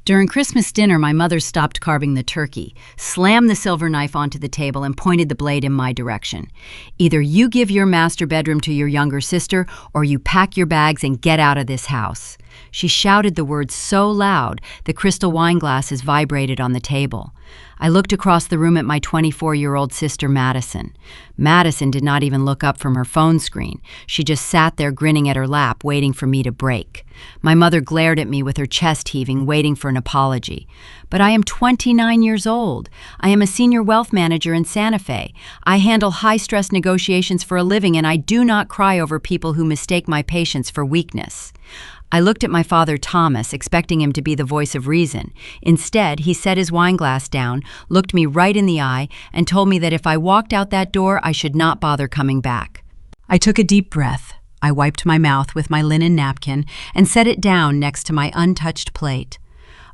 During Christmas dinner, my mother stopped carving the turkey, slammed the silver knife onto the table, and pointed the blade in my direction. Either you give your master bedroom to your younger sister, or you pack your bags and get out of this house. She shouted the words so loud, the crystal wine glasses vibrated on the table. I looked across the room at my 24-year-old sister, Madison. Madison did not even look up from her phone screen. She just sat there grinning at her lap, waiting for me to break. My mother glared at me with her chest heaving, waiting for an apology. But I am 29 years old. I am a senior wealth manager in Santa Fe. I handle high-stress negotiations for a living, and I do not cry over people who mistake my patience for weakness. I looked at my father, Thomas, expecting him to be the voice of reason. Instead, he set his wine glass down, looked me right in the eye, and told me that if I walked out that door, I should not bother coming back. I took a deep breath. I wiped my mouth with my linen napkin and set it down next to my untouched plate.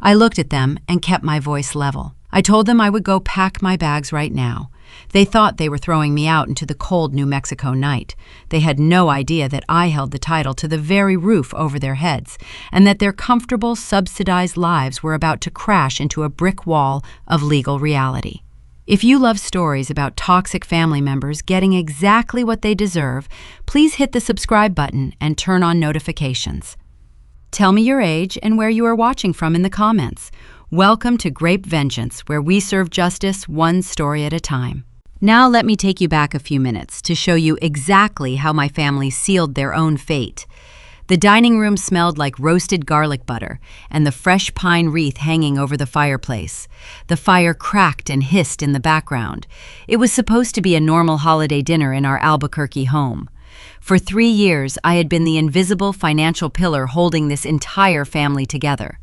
I looked at them and kept my voice level. I told them I would go pack my bags right now. They thought they were throwing me out into the cold New Mexico night. They had no idea that I held the title to the very roof over their heads, and that their comfortable, subsidized lives were about to crash into a brick wall of legal reality. If you love stories about toxic family members getting exactly what they deserve, please hit the subscribe button and turn on notifications. Tell me your age and where you are watching from in the comments. Welcome to Grape Vengeance, where we serve justice one story at a time. Now let me take you back a few minutes to show you exactly how my family sealed their own fate. The dining room smelled like roasted garlic butter and the fresh pine wreath hanging over the fireplace. The fire cracked and hissed in the background. It was supposed to be a normal holiday dinner in our Albuquerque home. For 3 years, I had been the invisible financial pillar holding this entire family together.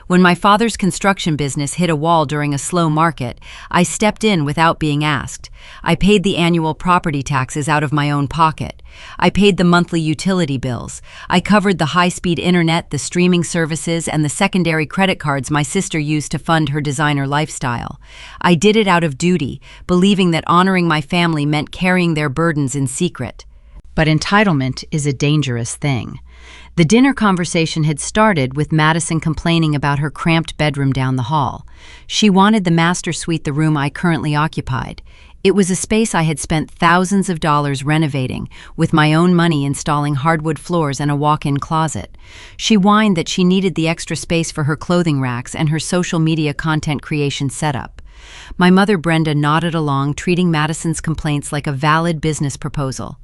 When my father's construction business hit a wall during a slow market, I stepped in without being asked. I paid the annual property taxes out of my own pocket. I paid the monthly utility bills. I covered the high-speed internet, the streaming services, and the secondary credit cards my sister used to fund her designer lifestyle. I did it out of duty, believing that honoring my family meant carrying their burdens in secret. But entitlement is a dangerous thing. The dinner conversation had started with Madison complaining about her cramped bedroom down the hall. She wanted the master suite, the room I currently occupied. It was a space I had spent thousands of dollars renovating, with my own money installing hardwood floors and a walk-in closet. She whined that she needed the extra space for her clothing racks and her social media content creation setup. My mother, Brenda, nodded along, treating Madison's complaints like a valid business proposal.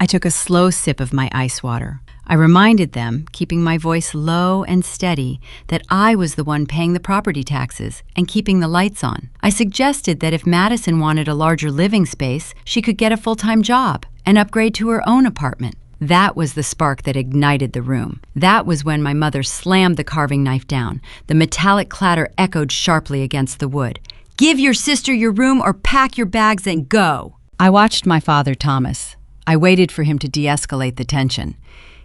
I took a slow sip of my ice water. I reminded them, keeping my voice low and steady, that I was the one paying the property taxes and keeping the lights on. I suggested that if Madison wanted a larger living space, she could get a full-time job and upgrade to her own apartment. That was the spark that ignited the room. That was when my mother slammed the carving knife down. The metallic clatter echoed sharply against the wood. "Give your sister your room or pack your bags and go!" I watched my father, Thomas. I waited for him to de-escalate the tension.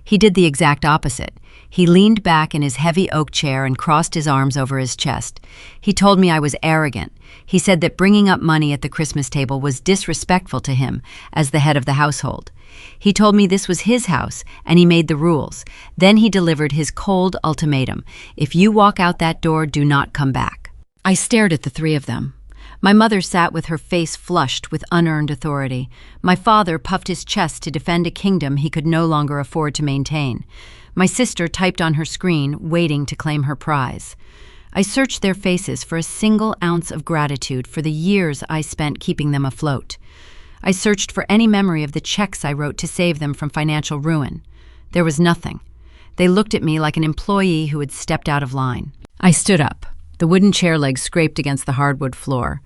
He did the exact opposite. He leaned back in his heavy oak chair and crossed his arms over his chest. He told me I was arrogant. He said that bringing up money at the Christmas table was disrespectful to him as the head of the household. He told me this was his house and he made the rules. Then he delivered his cold ultimatum. If you walk out that door, do not come back. I stared at the three of them. My mother sat with her face flushed with unearned authority. My father puffed his chest to defend a kingdom he could no longer afford to maintain. My sister typed on her screen, waiting to claim her prize. I searched their faces for a single ounce of gratitude for the years I spent keeping them afloat. I searched for any memory of the checks I wrote to save them from financial ruin. There was nothing. They looked at me like an employee who had stepped out of line. I stood up. The wooden chair legs scraped against the hardwood floor.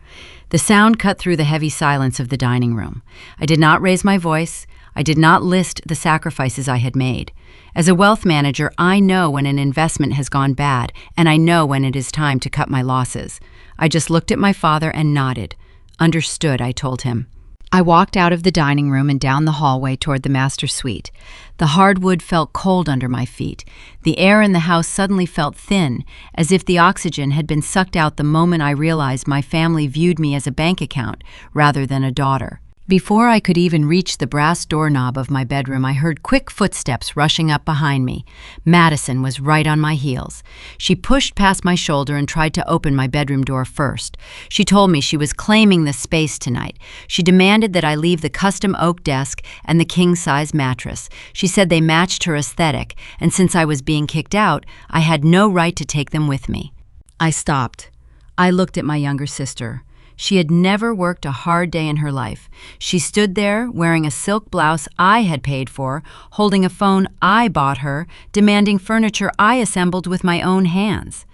The sound cut through the heavy silence of the dining room. I did not raise my voice. I did not list the sacrifices I had made. As a wealth manager, I know when an investment has gone bad, and I know when it is time to cut my losses. I just looked at my father and nodded. Understood, I told him. I walked out of the dining room and down the hallway toward the master suite. The hardwood felt cold under my feet. The air in the house suddenly felt thin, as if the oxygen had been sucked out the moment I realized my family viewed me as a bank account rather than a daughter. Before I could even reach the brass doorknob of my bedroom, I heard quick footsteps rushing up behind me. Madison was right on my heels. She pushed past my shoulder and tried to open my bedroom door first. She told me she was claiming the space tonight. She demanded that I leave the custom oak desk and the king-size mattress. She said they matched her aesthetic, and since I was being kicked out, I had no right to take them with me. I stopped. I looked at my younger sister. She had never worked a hard day in her life. She stood there wearing a silk blouse I had paid for, holding a phone I bought her, demanding furniture I assembled with my own hands.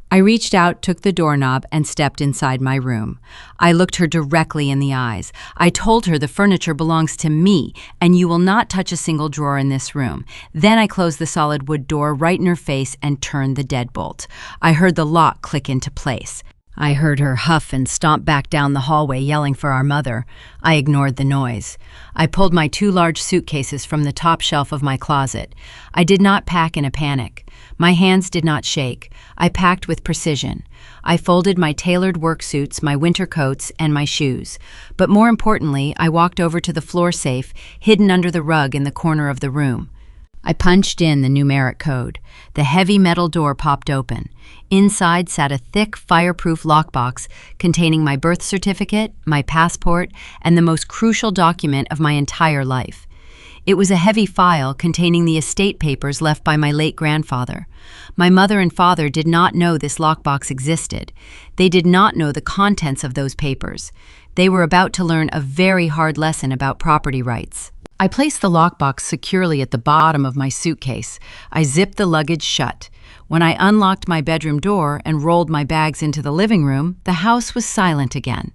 I reached out, took the doorknob, and stepped inside my room. I looked her directly in the eyes. I told her the furniture belongs to me, and you will not touch a single drawer in this room. Then I closed the solid wood door right in her face and turned the deadbolt. I heard the lock click into place. I heard her huff and stomp back down the hallway, yelling for our mother. I ignored the noise. I pulled my 2 large suitcases from the top shelf of my closet. I did not pack in a panic. My hands did not shake. I packed with precision. I folded my tailored work suits, my winter coats, and my shoes. But more importantly, I walked over to the floor safe, hidden under the rug in the corner of the room. I punched in the numeric code. The heavy metal door popped open. Inside sat a thick, fireproof lockbox containing my birth certificate, my passport, and the most crucial document of my entire life. It was a heavy file containing the estate papers left by my late grandfather. My mother and father did not know this lockbox existed. They did not know the contents of those papers. They were about to learn a very hard lesson about property rights. I placed the lockbox securely at the bottom of my suitcase. I zipped the luggage shut. When I unlocked my bedroom door and rolled my bags into the living room, the house was silent again.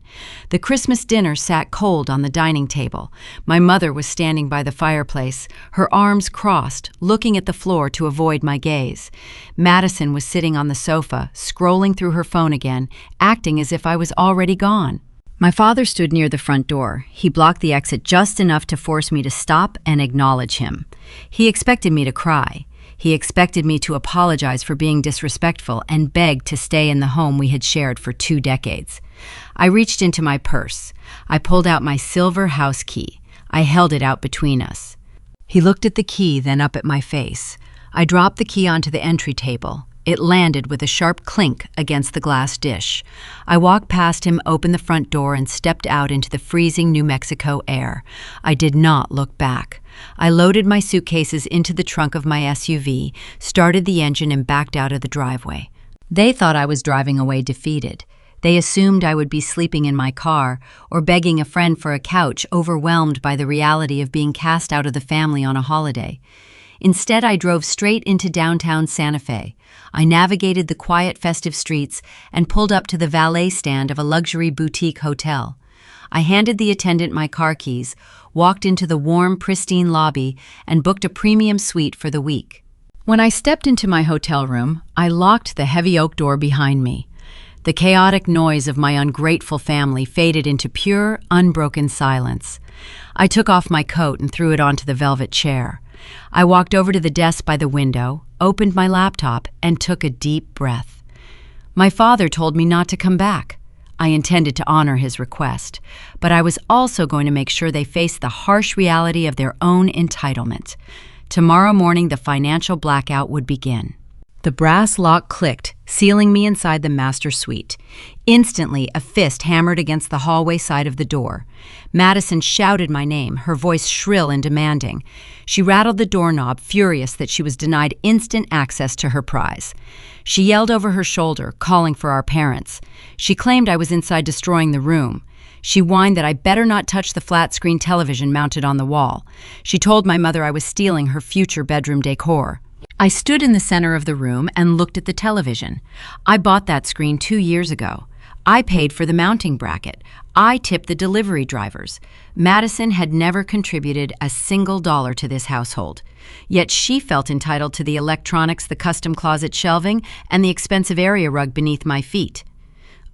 The Christmas dinner sat cold on the dining table. My mother was standing by the fireplace, her arms crossed, looking at the floor to avoid my gaze. Madison was sitting on the sofa, scrolling through her phone again, acting as if I was already gone. My father stood near the front door. He blocked the exit just enough to force me to stop and acknowledge him. He expected me to cry. He expected me to apologize for being disrespectful and beg to stay in the home we had shared for 2 decades. I reached into my purse. I pulled out my silver house key. I held it out between us. He looked at the key, then up at my face. I dropped the key onto the entry table. It landed with a sharp clink against the glass dish. I walked past him, opened the front door, and stepped out into the freezing New Mexico air. I did not look back. I loaded my suitcases into the trunk of my SUV, started the engine, and backed out of the driveway. They thought I was driving away defeated. They assumed I would be sleeping in my car or begging a friend for a couch, overwhelmed by the reality of being cast out of the family on a holiday. Instead, I drove straight into downtown Santa Fe. I navigated the quiet, festive streets and pulled up to the valet stand of a luxury boutique hotel. I handed the attendant my car keys, walked into the warm, pristine lobby, and booked a premium suite for the week. When I stepped into my hotel room, I locked the heavy oak door behind me. The chaotic noise of my ungrateful family faded into pure, unbroken silence. I took off my coat and threw it onto the velvet chair. I walked over to the desk by the window, opened my laptop, and took a deep breath. My father told me not to come back. I intended to honor his request, but I was also going to make sure they faced the harsh reality of their own entitlement. Tomorrow morning, the financial blackout would begin. The brass lock clicked, sealing me inside the master suite. Instantly, a fist hammered against the hallway side of the door. Madison shouted my name, her voice shrill and demanding. She rattled the doorknob, furious that she was denied instant access to her prize. She yelled over her shoulder, calling for our parents. She claimed I was inside destroying the room. She whined that I better not touch the flat-screen television mounted on the wall. She told my mother I was stealing her future bedroom decor. I stood in the center of the room and looked at the television. I bought that screen 2 years ago. I paid for the mounting bracket. I tipped the delivery drivers. Madison had never contributed a single dollar to this household. Yet she felt entitled to the electronics, the custom closet shelving, and the expensive area rug beneath my feet.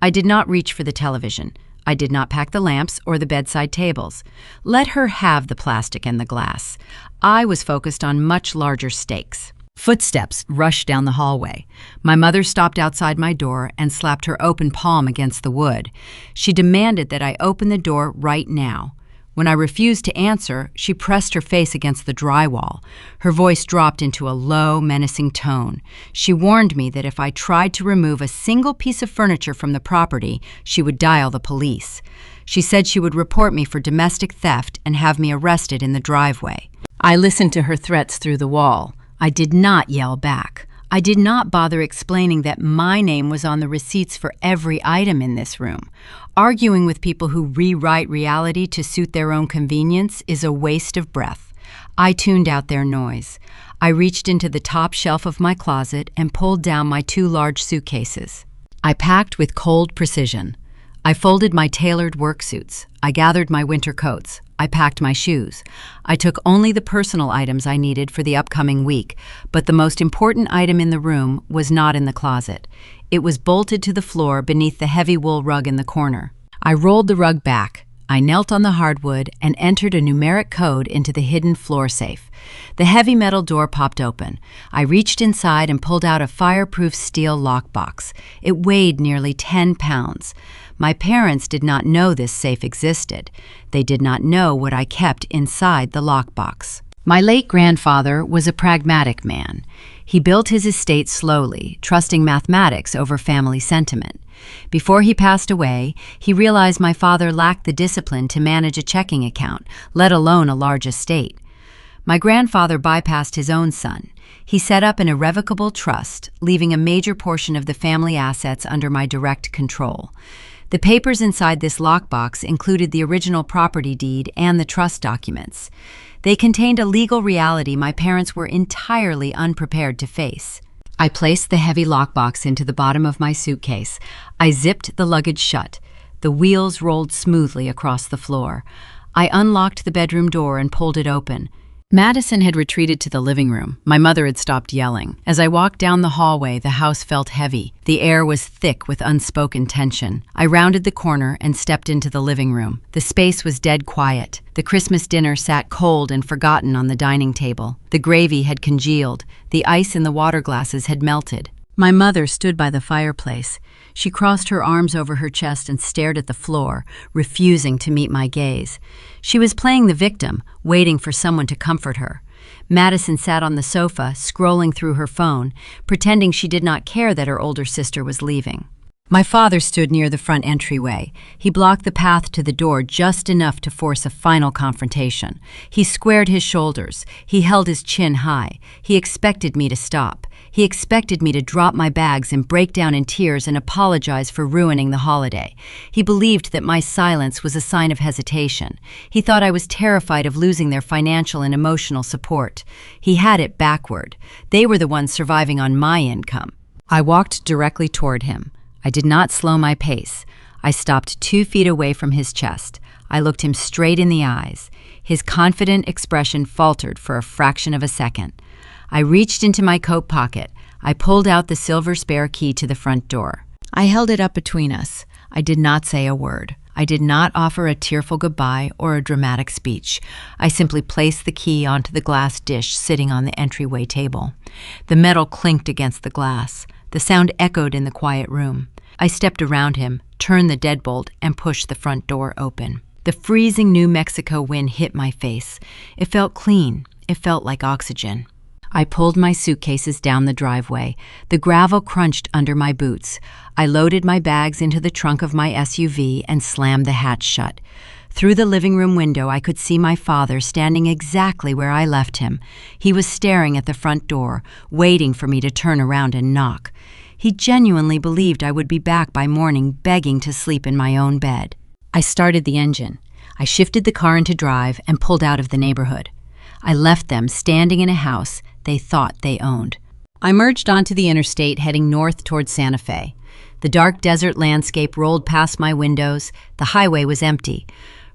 I did not reach for the television. I did not pack the lamps or the bedside tables. Let her have the plastic and the glass. I was focused on much larger stakes. Footsteps rushed down the hallway. My mother stopped outside my door and slapped her open palm against the wood. She demanded that I open the door right now. When I refused to answer, she pressed her face against the drywall. Her voice dropped into a low, menacing tone. She warned me that if I tried to remove a single piece of furniture from the property, she would dial the police. She said she would report me for domestic theft and have me arrested in the driveway. I listened to her threats through the wall. I did not yell back. I did not bother explaining that my name was on the receipts for every item in this room. Arguing with people who rewrite reality to suit their own convenience is a waste of breath. I tuned out their noise. I reached into the top shelf of my closet and pulled down my 2 large suitcases. I packed with cold precision. I folded my tailored work suits. I gathered my winter coats. I packed my shoes. I took only the personal items I needed for the upcoming week, but the most important item in the room was not in the closet. It was bolted to the floor beneath the heavy wool rug in the corner. I rolled the rug back. I knelt on the hardwood and entered a numeric code into the hidden floor safe. The heavy metal door popped open. I reached inside and pulled out a fireproof steel lockbox. It weighed nearly 10 pounds. My parents did not know this safe existed. They did not know what I kept inside the lockbox. My late grandfather was a pragmatic man. He built his estate slowly, trusting mathematics over family sentiment. Before he passed away, he realized my father lacked the discipline to manage a checking account, let alone a large estate. My grandfather bypassed his own son. He set up an irrevocable trust, leaving a major portion of the family assets under my direct control. The papers inside this lockbox included the original property deed and the trust documents. They contained a legal reality my parents were entirely unprepared to face. I placed the heavy lockbox into the bottom of my suitcase. I zipped the luggage shut. The wheels rolled smoothly across the floor. I unlocked the bedroom door and pulled it open. Madison had retreated to the living room. My mother had stopped yelling. As I walked down the hallway, the house felt heavy. The air was thick with unspoken tension. I rounded the corner and stepped into the living room. The space was dead quiet. The Christmas dinner sat cold and forgotten on the dining table. The gravy had congealed. The ice in the water glasses had melted. My mother stood by the fireplace. She crossed her arms over her chest and stared at the floor, refusing to meet my gaze. She was playing the victim, waiting for someone to comfort her. Madison sat on the sofa, scrolling through her phone, pretending she did not care that her older sister was leaving. My father stood near the front entryway. He blocked the path to the door just enough to force a final confrontation. He squared his shoulders. He held his chin high. He expected me to stop. He expected me to drop my bags and break down in tears and apologize for ruining the holiday. He believed that my silence was a sign of hesitation. He thought I was terrified of losing their financial and emotional support. He had it backward. They were the ones surviving on my income. I walked directly toward him. I did not slow my pace. I stopped 2 feet away from his chest. I looked him straight in the eyes. His confident expression faltered for a fraction of a second. I reached into my coat pocket. I pulled out the silver spare key to the front door. I held it up between us. I did not say a word. I did not offer a tearful goodbye or a dramatic speech. I simply placed the key onto the glass dish sitting on the entryway table. The metal clinked against the glass. The sound echoed in the quiet room. I stepped around him, turned the deadbolt, and pushed the front door open. The freezing New Mexico wind hit my face. It felt clean. It felt like oxygen. I pulled my suitcases down the driveway. The gravel crunched under my boots. I loaded my bags into the trunk of my SUV and slammed the hatch shut. Through the living room window, I could see my father standing exactly where I left him. He was staring at the front door, waiting for me to turn around and knock. He genuinely believed I would be back by morning, begging to sleep in my own bed. I started the engine. I shifted the car into drive and pulled out of the neighborhood. I left them standing in a house they thought they owned. I merged onto the interstate, heading north toward Santa Fe. The dark desert landscape rolled past my windows. The highway was empty.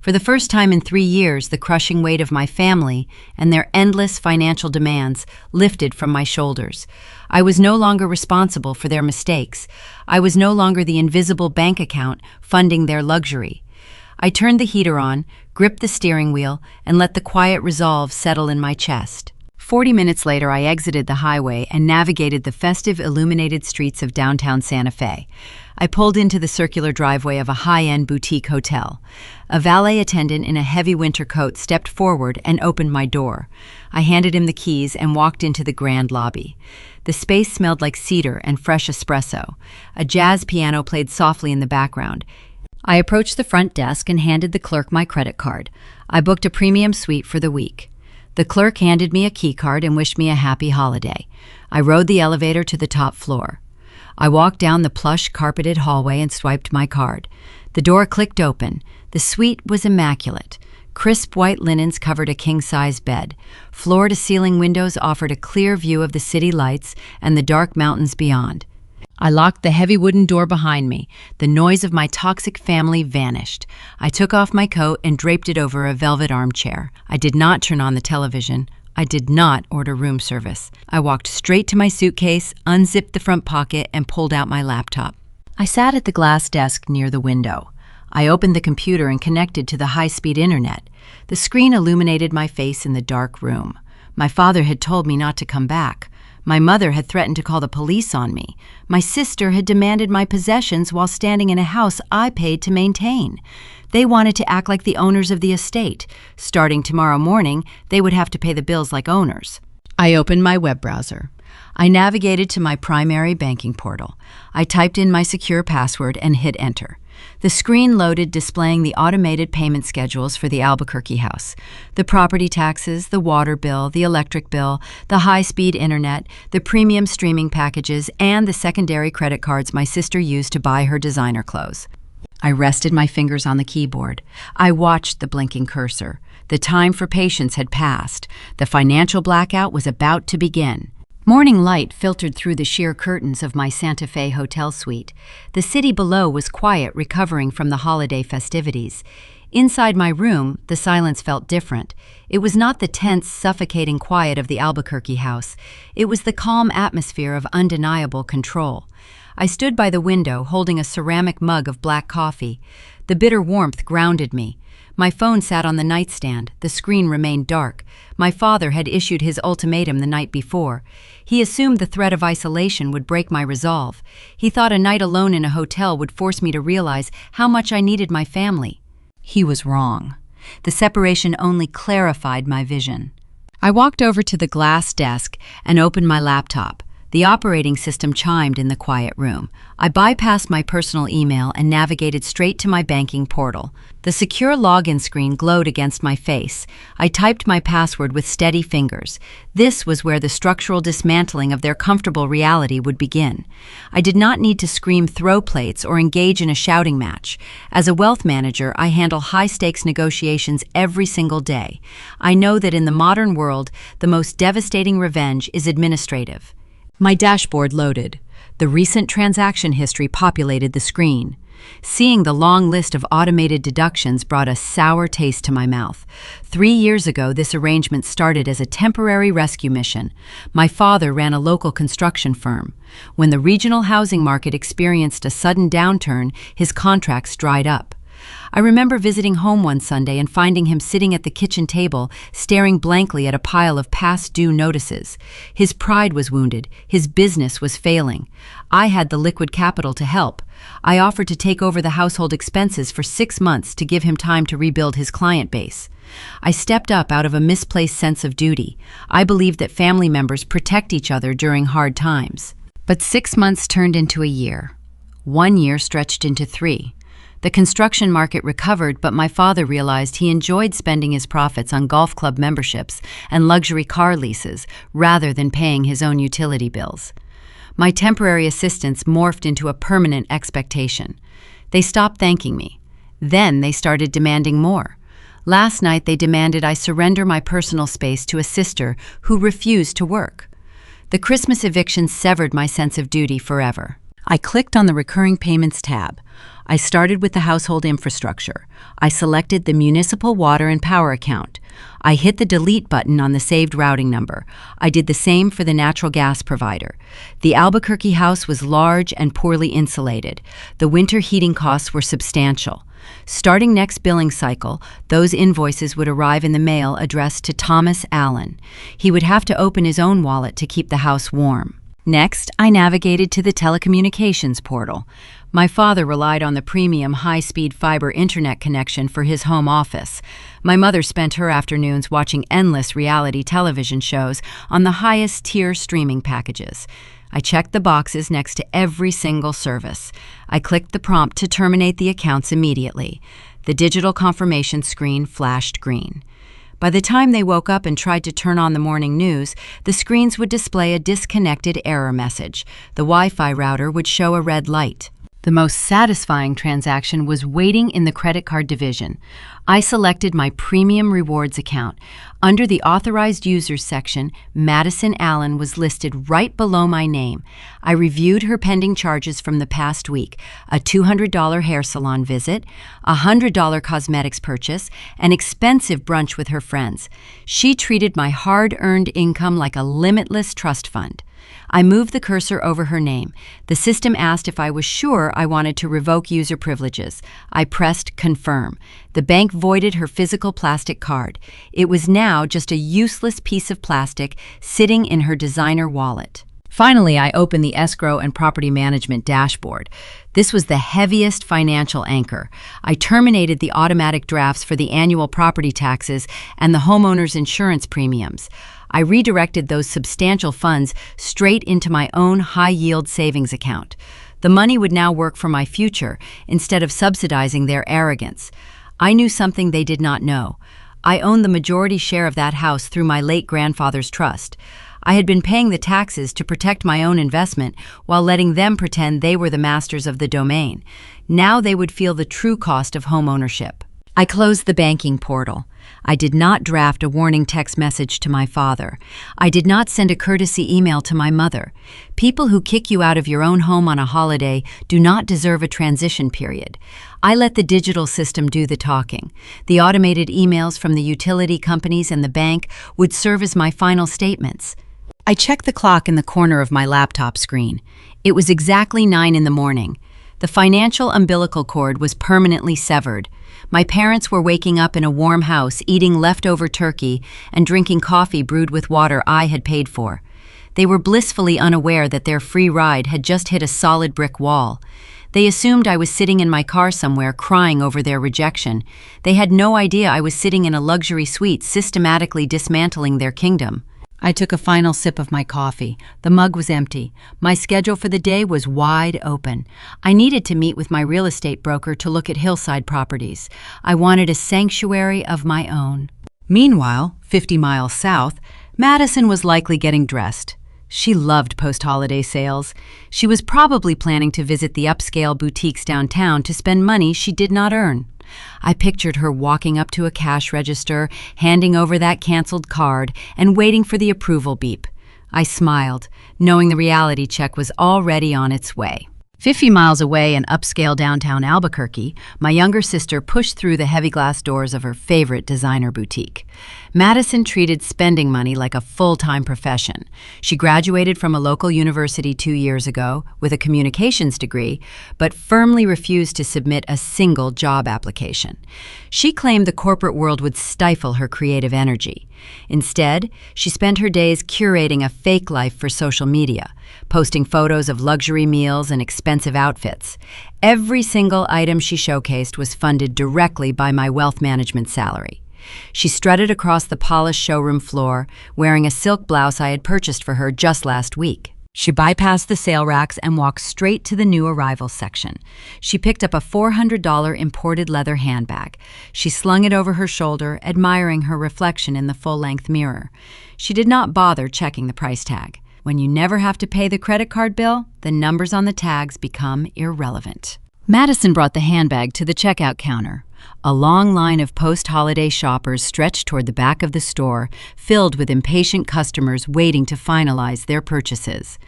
For the first time in 3 years, the crushing weight of my family and their endless financial demands lifted from my shoulders. I was no longer responsible for their mistakes. I was no longer the invisible bank account funding their luxury. I turned the heater on, gripped the steering wheel, and let the quiet resolve settle in my chest. 40 minutes later, I exited the highway and navigated the festive illuminated streets of downtown Santa Fe. I pulled into the circular driveway of a high-end boutique hotel. A valet attendant in a heavy winter coat stepped forward and opened my door. I handed him the keys and walked into the grand lobby. The space smelled like cedar and fresh espresso. A jazz piano played softly in the background. I approached the front desk and handed the clerk my credit card. I booked a premium suite for the week. The clerk handed me a key card and wished me a happy holiday. I rode the elevator to the top floor. I walked down the plush, carpeted hallway and swiped my card. The door clicked open. The suite was immaculate. Crisp white linens covered a king-size bed. Floor-to-ceiling windows offered a clear view of the city lights and the dark mountains beyond. I locked the heavy wooden door behind me. The noise of my toxic family vanished. I took off my coat and draped it over a velvet armchair. I did not turn on the television. I did not order room service. I walked straight to my suitcase, unzipped the front pocket, and pulled out my laptop. I sat at the glass desk near the window. I opened the computer and connected to the high-speed internet. The screen illuminated my face in the dark room. My father had told me not to come back. My mother had threatened to call the police on me. My sister had demanded my possessions while standing in a house I paid to maintain. They wanted to act like the owners of the estate. Starting tomorrow morning, they would have to pay the bills like owners. I opened my web browser. I navigated to my primary banking portal. I typed in my secure password and hit enter. The screen loaded, displaying the automated payment schedules for the Albuquerque house. The property taxes, the water bill, the electric bill, the high-speed internet, the premium streaming packages, and the secondary credit cards my sister used to buy her designer clothes. I rested my fingers on the keyboard. I watched the blinking cursor. The time for patience had passed. The financial blackout was about to begin. Morning light filtered through the sheer curtains of my Santa Fe hotel suite. The city below was quiet, recovering from the holiday festivities. Inside my room, the silence felt different. It was not the tense, suffocating quiet of the Albuquerque house. It was the calm atmosphere of undeniable control. I stood by the window, holding a ceramic mug of black coffee. The bitter warmth grounded me. My phone sat on the nightstand. The screen remained dark. My father had issued his ultimatum the night before. He assumed the threat of isolation would break my resolve. He thought a night alone in a hotel would force me to realize how much I needed my family. He was wrong. The separation only clarified my vision. I walked over to the glass desk and opened my laptop. The operating system chimed in the quiet room. I bypassed my personal email and navigated straight to my banking portal. The secure login screen glowed against my face. I typed my password with steady fingers. This was where the structural dismantling of their comfortable reality would begin. I did not need to scream throw plates or engage in a shouting match. As a wealth manager, I handle high-stakes negotiations every single day. I know that in the modern world, the most devastating revenge is administrative. My dashboard loaded. The recent transaction history populated the screen. Seeing the long list of automated deductions brought a sour taste to my mouth. 3 years ago, this arrangement started as a temporary rescue mission. My father ran a local construction firm. When the regional housing market experienced a sudden downturn, his contracts dried up. I remember visiting home one Sunday and finding him sitting at the kitchen table, staring blankly at a pile of past due notices. His pride was wounded. His business was failing. I had the liquid capital to help. I offered to take over the household expenses for 6 months to give him time to rebuild his client base. I stepped up out of a misplaced sense of duty. I believed that family members protect each other during hard times. But 6 months turned into a year. 1 year stretched into 3. The construction market recovered, but my father realized he enjoyed spending his profits on golf club memberships and luxury car leases rather than paying his own utility bills. My temporary assistance morphed into a permanent expectation. They stopped thanking me. Then they started demanding more. Last night they demanded I surrender my personal space to a sister who refused to work. The Christmas eviction severed my sense of duty forever. I clicked on the Recurring Payments tab. I started with the household infrastructure. I selected the municipal water and power account. I hit the delete button on the saved routing number. I did the same for the natural gas provider. The Albuquerque house was large and poorly insulated. The winter heating costs were substantial. Starting next billing cycle, those invoices would arrive in the mail addressed to Thomas Allen. He would have to open his own wallet to keep the house warm. Next, I navigated to the telecommunications portal. My father relied on the premium high-speed fiber internet connection for his home office. My mother spent her afternoons watching endless reality television shows on the highest-tier streaming packages. I checked the boxes next to every single service. I clicked the prompt to terminate the accounts immediately. The digital confirmation screen flashed green. By the time they woke up and tried to turn on the morning news, the screens would display a disconnected error message. The Wi-Fi router would show a red light. The most satisfying transaction was waiting in the credit card division. I selected my premium rewards account. Under the authorized users section, Madison Allen was listed right below my name. I reviewed her pending charges from the past week: a $200 hair salon visit, a $100 cosmetics purchase, an expensive brunch with her friends. She treated my hard-earned income like a limitless trust fund. I moved the cursor over her name. The system asked if I was sure I wanted to revoke user privileges. I pressed confirm. The bank voided her physical plastic card. It was now just a useless piece of plastic sitting in her designer wallet. Finally, I opened the escrow and property management dashboard. This was the heaviest financial anchor. I terminated the automatic drafts for the annual property taxes and the homeowner's insurance premiums. I redirected those substantial funds straight into my own high-yield savings account. The money would now work for my future instead of subsidizing their arrogance. I knew something they did not know. I owned the majority share of that house through my late grandfather's trust. I had been paying the taxes to protect my own investment while letting them pretend they were the masters of the domain. Now they would feel the true cost of home ownership. I closed the banking portal. I did not draft a warning text message to my father. I did not send a courtesy email to my mother. People who kick you out of your own home on a holiday do not deserve a transition period. I let the digital system do the talking. The automated emails from the utility companies and the bank would serve as my final statements. I checked the clock in the corner of my laptop screen. It was exactly 9 in the morning. The financial umbilical cord was permanently severed. My parents were waking up in a warm house, eating leftover turkey and drinking coffee brewed with water I had paid for. They were blissfully unaware that their free ride had just hit a solid brick wall. They assumed I was sitting in my car somewhere crying over their rejection. They had no idea I was sitting in a luxury suite systematically dismantling their kingdom. I took a final sip of my coffee. The mug was empty. My schedule for the day was wide open. I needed to meet with my real estate broker to look at hillside properties. I wanted a sanctuary of my own. Meanwhile, 50 miles south, Madison was likely getting dressed. She loved post-holiday sales. She was probably planning to visit the upscale boutiques downtown to spend money she did not earn. I pictured her walking up to a cash register, handing over that canceled card, and waiting for the approval beep. I smiled, knowing the reality check was already on its way. 50 miles away in upscale downtown Albuquerque, my younger sister pushed through the heavy glass doors of her favorite designer boutique. Madison treated spending money like a full-time profession. She graduated from a local university 2 years ago with a communications degree, but firmly refused to submit a single job application. She claimed the corporate world would stifle her creative energy. Instead, she spent her days curating a fake life for social media, posting photos of luxury meals and expensive outfits. Every single item she showcased was funded directly by my wealth management salary. She strutted across the polished showroom floor, wearing a silk blouse I had purchased for her just last week. She bypassed the sale racks and walked straight to the new arrivals section. She picked up a $400 imported leather handbag. She slung it over her shoulder, admiring her reflection in the full-length mirror. She did not bother checking the price tag. When you never have to pay the credit card bill, the numbers on the tags become irrelevant. Madison brought the handbag to the checkout counter. A long line of post-holiday shoppers stretched toward the back of the store, filled with impatient customers waiting to finalize their purchases.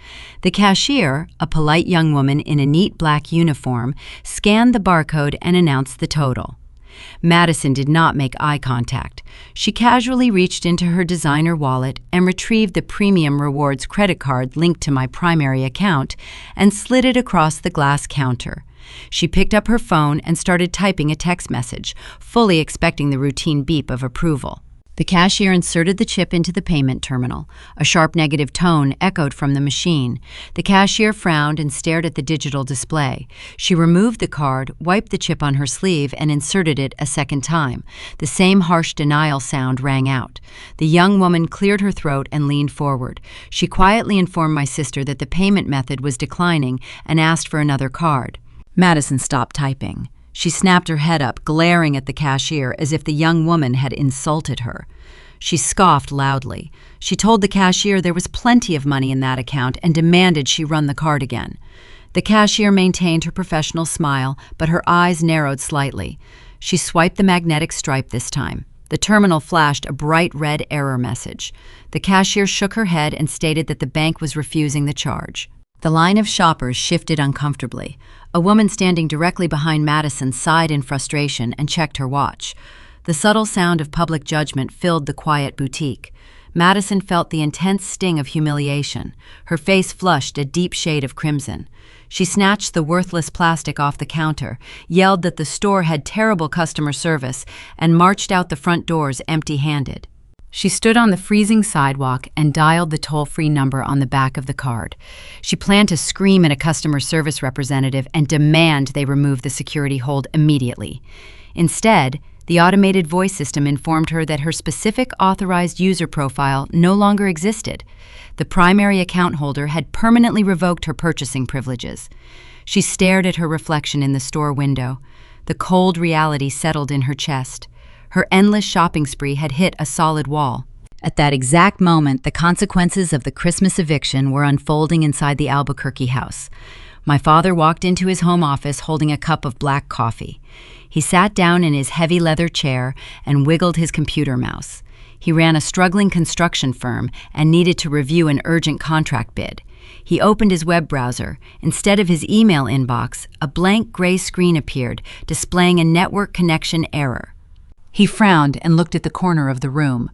The cashier, a polite young woman in a neat black uniform, scanned the barcode and announced the total. Madison did not make eye contact. She casually reached into her designer wallet and retrieved the Premium Rewards credit card linked to my primary account and slid it across the glass counter. She picked up her phone and started typing a text message, fully expecting the routine beep of approval. The cashier inserted the chip into the payment terminal. A sharp negative tone echoed from the machine. The cashier frowned and stared at the digital display. She removed the card, wiped the chip on her sleeve, and inserted it a second time. The same harsh denial sound rang out. The young woman cleared her throat and leaned forward. She quietly informed my sister that the payment method was declining and asked for another card. Madison stopped typing. She snapped her head up, glaring at the cashier as if the young woman had insulted her. She scoffed loudly. She told the cashier there was plenty of money in that account and demanded she run the card again. The cashier maintained her professional smile, but her eyes narrowed slightly. She swiped the magnetic stripe this time. The terminal flashed a bright red error message. The cashier shook her head and stated that the bank was refusing the charge. The line of shoppers shifted uncomfortably. A woman standing directly behind Madison sighed in frustration and checked her watch. The subtle sound of public judgment filled the quiet boutique. Madison felt the intense sting of humiliation. Her face flushed a deep shade of crimson. She snatched the worthless plastic off the counter, yelled that the store had terrible customer service, and marched out the front doors empty-handed. She stood on the freezing sidewalk and dialed the toll-free number on the back of the card. She planned to scream at a customer service representative and demand they remove the security hold immediately. Instead, the automated voice system informed her that her specific authorized user profile no longer existed. The primary account holder had permanently revoked her purchasing privileges. She stared at her reflection in the store window. The cold reality settled in her chest. Her endless shopping spree had hit a solid wall. At that exact moment, the consequences of the Christmas eviction were unfolding inside the Albuquerque house. My father walked into his home office holding a cup of black coffee. He sat down in his heavy leather chair and wiggled his computer mouse. He ran a struggling construction firm and needed to review an urgent contract bid. He opened his web browser. Instead of his email inbox, a blank gray screen appeared, displaying a network connection error. He frowned and looked at the corner of the room.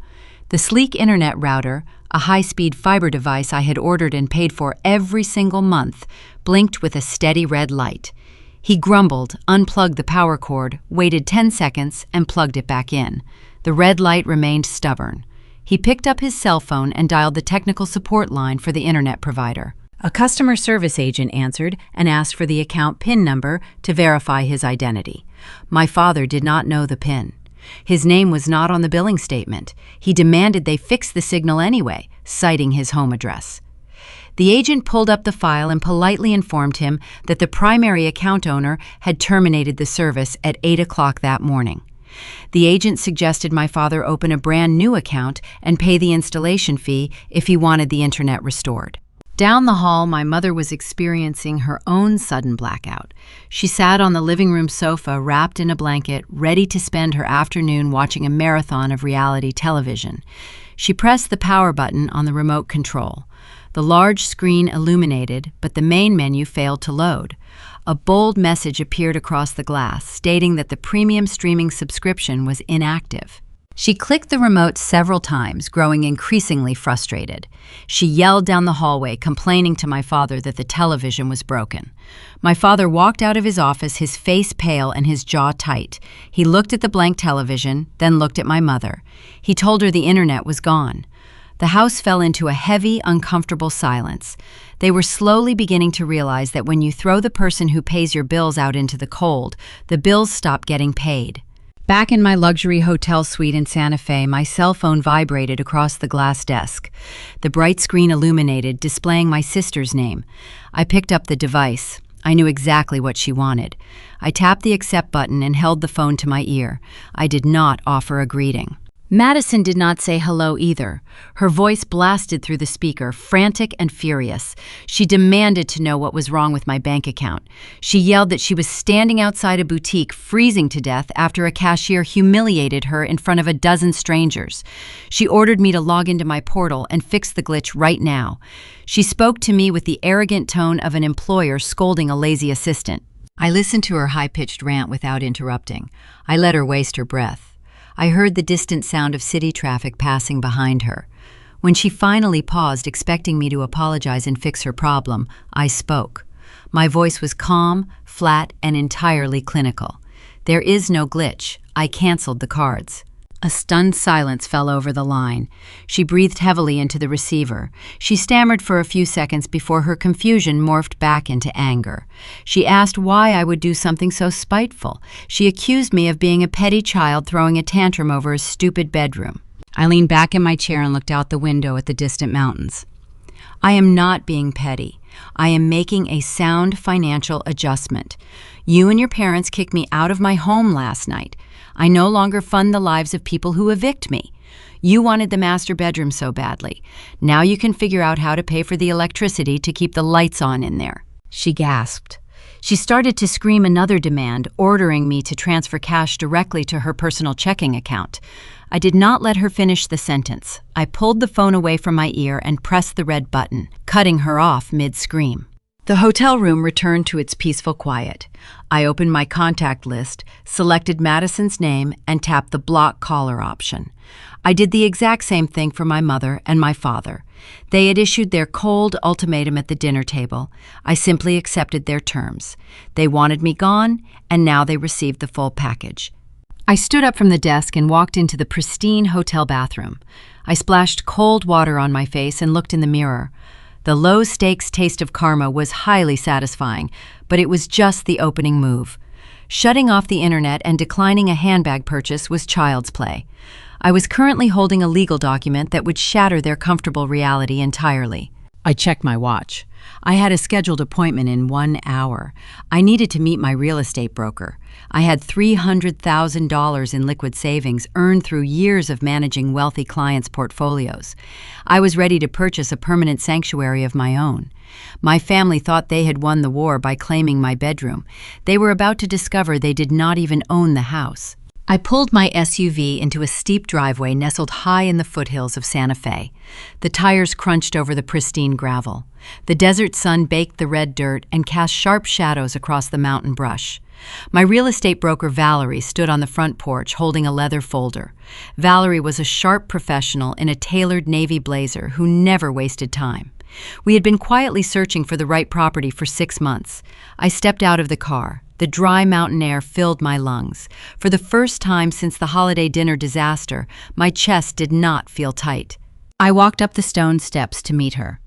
The sleek internet router, a high-speed fiber device I had ordered and paid for every single month, blinked with a steady red light. He grumbled, unplugged the power cord, waited 10 seconds, and plugged it back in. The red light remained stubborn. He picked up his cell phone and dialed the technical support line for the internet provider. A customer service agent answered and asked for the account PIN number to verify his identity. My father did not know the PIN. His name was not on the billing statement. He demanded they fix the signal anyway, citing his home address. The agent pulled up the file and politely informed him that the primary account owner had terminated the service at 8 o'clock that morning. The agent suggested my father open a brand new account and pay the installation fee if he wanted the internet restored. Down the hall, my mother was experiencing her own sudden blackout. She sat on the living room sofa, wrapped in a blanket, ready to spend her afternoon watching a marathon of reality television. She pressed the power button on the remote control. The large screen illuminated, but the main menu failed to load. A bold message appeared across the glass, stating that the premium streaming subscription was inactive. She clicked the remote several times, growing increasingly frustrated. She yelled down the hallway, complaining to my father that the television was broken. My father walked out of his office, his face pale and his jaw tight. He looked at the blank television, then looked at my mother. He told her the internet was gone. The house fell into a heavy, uncomfortable silence. They were slowly beginning to realize that when you throw the person who pays your bills out into the cold, the bills stop getting paid. Back in my luxury hotel suite in Santa Fe, my cell phone vibrated across the glass desk. The bright screen illuminated, displaying my sister's name. I picked up the device. I knew exactly what she wanted. I tapped the accept button and held the phone to my ear. I did not offer a greeting. Madison did not say hello either. Her voice blasted through the speaker, frantic and furious. She demanded to know what was wrong with my bank account. She yelled that she was standing outside a boutique, freezing to death after a cashier humiliated her in front of a dozen strangers. She ordered me to log into my portal and fix the glitch right now. She spoke to me with the arrogant tone of an employer scolding a lazy assistant. I listened to her high-pitched rant without interrupting. I let her waste her breath. I heard the distant sound of city traffic passing behind her. When she finally paused, expecting me to apologize and fix her problem, I spoke. My voice was calm, flat, and entirely clinical. There is no glitch. I canceled the cards. A stunned silence fell over the line. She breathed heavily into the receiver. She stammered for a few seconds before her confusion morphed back into anger. She asked why I would do something so spiteful. She accused me of being a petty child throwing a tantrum over a stupid bedroom. I leaned back in my chair and looked out the window at the distant mountains. I am not being petty. I am making a sound financial adjustment. You and your parents kicked me out of my home last night. I no longer fund the lives of people who evict me. You wanted the master bedroom so badly. Now you can figure out how to pay for the electricity to keep the lights on in there. She gasped. She started to scream another demand, ordering me to transfer cash directly to her personal checking account. I did not let her finish the sentence. I pulled the phone away from my ear and pressed the red button, cutting her off mid-scream. The hotel room returned to its peaceful quiet. I opened my contact list, selected Madison's name, and tapped the block caller option. I did the exact same thing for my mother and my father. They had issued their cold ultimatum at the dinner table. I simply accepted their terms. They wanted me gone, and now they received the full package. I stood up from the desk and walked into the pristine hotel bathroom. I splashed cold water on my face and looked in the mirror. The low-stakes taste of karma was highly satisfying, but it was just the opening move. Shutting off the internet and declining a handbag purchase was child's play. I was currently holding a legal document that would shatter their comfortable reality entirely. I checked my watch. I had a scheduled appointment in 1 hour. I needed to meet my real estate broker. I had $300,000 in liquid savings earned through years of managing wealthy clients' portfolios. I was ready to purchase a permanent sanctuary of my own. My family thought they had won the war by claiming my bedroom. They were about to discover they did not even own the house. I pulled my SUV into a steep driveway nestled high in the foothills of Santa Fe. The tires crunched over the pristine gravel. The desert sun baked the red dirt and cast sharp shadows across the mountain brush. My real estate broker, Valerie, stood on the front porch holding a leather folder. Valerie was a sharp professional in a tailored navy blazer who never wasted time. We had been quietly searching for the right property for 6 months. I stepped out of the car. The dry mountain air filled my lungs. For the first time since the holiday dinner disaster, my chest did not feel tight. I walked up the stone steps to meet her.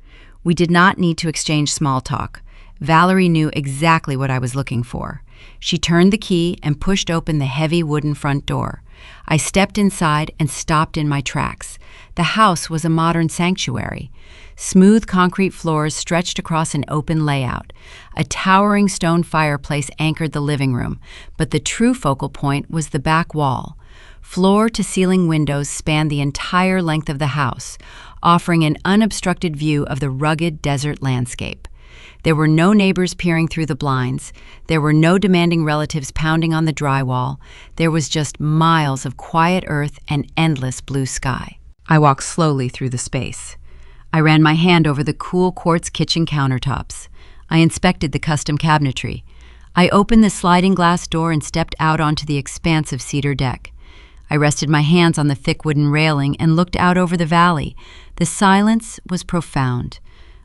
We did not need to exchange small talk. Valerie knew exactly what I was looking for. She turned the key and pushed open the heavy wooden front door. I stepped inside and stopped in my tracks. The house was a modern sanctuary. Smooth concrete floors stretched across an open layout. A towering stone fireplace anchored the living room, but the true focal point was the back wall. Floor-to-ceiling windows spanned the entire length of the house, offering an unobstructed view of the rugged desert landscape. There were no neighbors peering through the blinds. There were no demanding relatives pounding on the drywall. There was just miles of quiet earth and endless blue sky. I walked slowly through the space. I ran my hand over the cool quartz kitchen countertops. I inspected the custom cabinetry. I opened the sliding glass door and stepped out onto the expansive cedar deck. I rested my hands on the thick wooden railing and looked out over the valley. The silence was profound.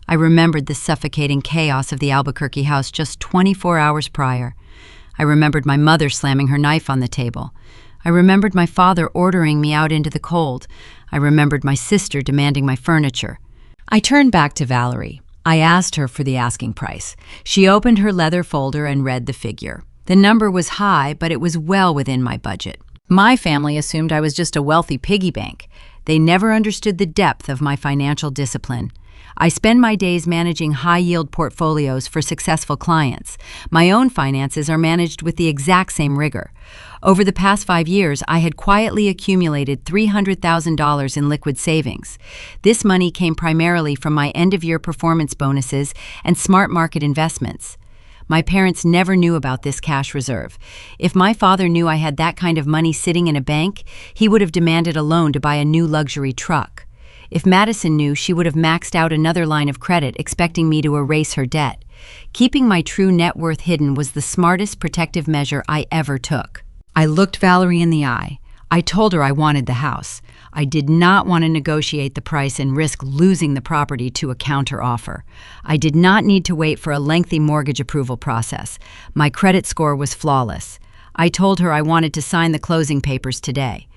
I remembered the suffocating chaos of the Albuquerque house just 24 hours prior. I remembered my mother slamming her knife on the table. I remembered my father ordering me out into the cold. I remembered my sister demanding my furniture. I turned back to Valerie. I asked her for the asking price. She opened her leather folder and read the figure. The number was high, but it was well within my budget. My family assumed I was just a wealthy piggy bank. They never understood the depth of my financial discipline. I spend my days managing high-yield portfolios for successful clients. My own finances are managed with the exact same rigor. Over the past 5 years, I had quietly accumulated $300,000 in liquid savings. This money came primarily from my end-of-year performance bonuses and smart market investments. My parents never knew about this cash reserve. If my father knew I had that kind of money sitting in a bank, he would have demanded a loan to buy a new luxury truck. If Madison knew, she would have maxed out another line of credit, expecting me to erase her debt. Keeping my true net worth hidden was the smartest protective measure I ever took. I looked Valerie in the eye. I told her I wanted the house. I did not want to negotiate the price and risk losing the property to a counteroffer. I did not need to wait for a lengthy mortgage approval process. My credit score was flawless. I told her I wanted to sign the closing papers today.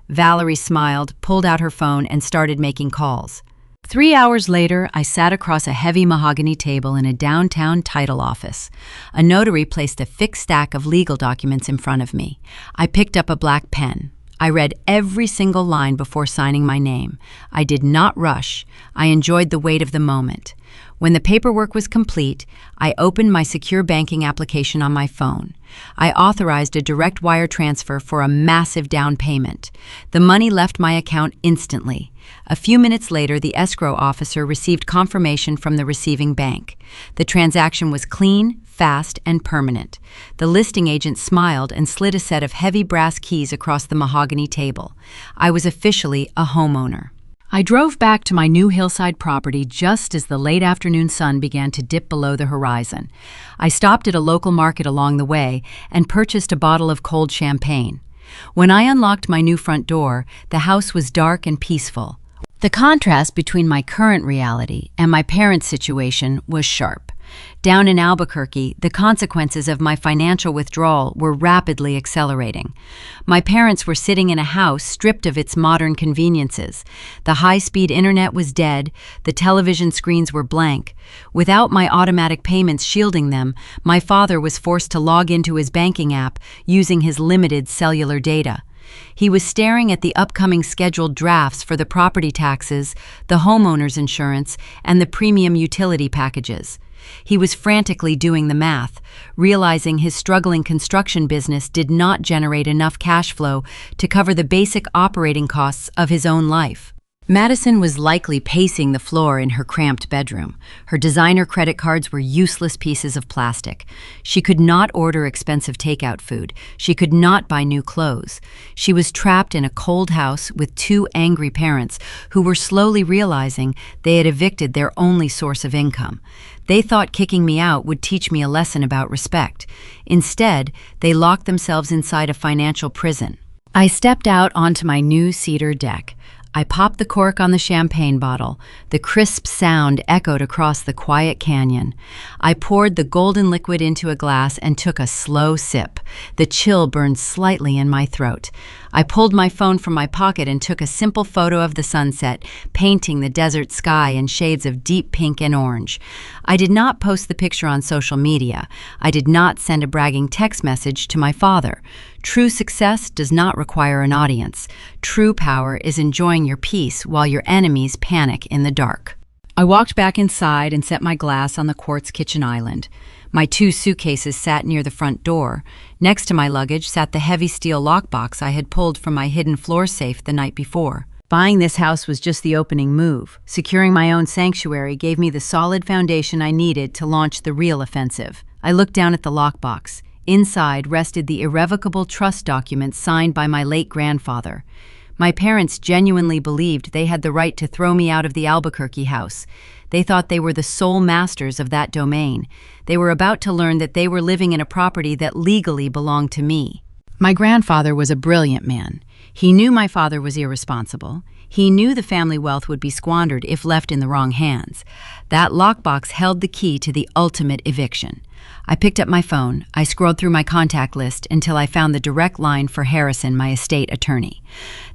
Valerie smiled, pulled out her phone, and started making calls. 3 hours later, I sat across a heavy mahogany table in a downtown title office. A notary placed a thick stack of legal documents in front of me. I picked up a black pen. I read every single line before signing my name. I did not rush. I enjoyed the weight of the moment. When the paperwork was complete, I opened my secure banking application on my phone. I authorized a direct wire transfer for a massive down payment. The money left my account instantly. A few minutes later, the escrow officer received confirmation from the receiving bank. The transaction was clean, fast, and permanent. The listing agent smiled and slid a set of heavy brass keys across the mahogany table. I was officially a homeowner. I drove back to my new hillside property just as the late afternoon sun began to dip below the horizon. I stopped at a local market along the way and purchased a bottle of cold champagne. When I unlocked my new front door, the house was dark and peaceful. The contrast between my current reality and my parents' situation was sharp. Down in Albuquerque, the consequences of my financial withdrawal were rapidly accelerating. My parents were sitting in a house stripped of its modern conveniences. The high-speed internet was dead, the television screens were blank. Without my automatic payments shielding them, my father was forced to log into his banking app using his limited cellular data. He was staring at the upcoming scheduled drafts for the property taxes, the homeowner's insurance, and the premium utility packages. He was frantically doing the math, realizing his struggling construction business did not generate enough cash flow to cover the basic operating costs of his own life. Madison was likely pacing the floor in her cramped bedroom. Her designer credit cards were useless pieces of plastic. She could not order expensive takeout food. She could not buy new clothes. She was trapped in a cold house with two angry parents who were slowly realizing they had evicted their only source of income. They thought kicking me out would teach me a lesson about respect. Instead, they locked themselves inside a financial prison. I stepped out onto my new cedar deck. I popped the cork on the champagne bottle. The crisp sound echoed across the quiet canyon. I poured the golden liquid into a glass and took a slow sip. The chill burned slightly in my throat. I pulled my phone from my pocket and took a simple photo of the sunset, painting the desert sky in shades of deep pink and orange. I did not post the picture on social media. I did not send a bragging text message to my father. True success does not require an audience. True power is enjoying your peace while your enemies panic in the dark. I walked back inside and set my glass on the quartz kitchen island. My 2 suitcases sat near the front door. Next to my luggage sat the heavy steel lockbox I had pulled from my hidden floor safe the night before. Buying this house was just the opening move. Securing my own sanctuary gave me the solid foundation I needed to launch the real offensive. I looked down at the lockbox. Inside rested the irrevocable trust document signed by my late grandfather. My parents genuinely believed they had the right to throw me out of the Albuquerque house. They thought they were the sole masters of that domain. They were about to learn that they were living in a property that legally belonged to me. My grandfather was a brilliant man. He knew my father was irresponsible. He knew the family wealth would be squandered if left in the wrong hands. That lockbox held the key to the ultimate eviction. I picked up my phone. I scrolled through my contact list until I found the direct line for Harrison, my estate attorney.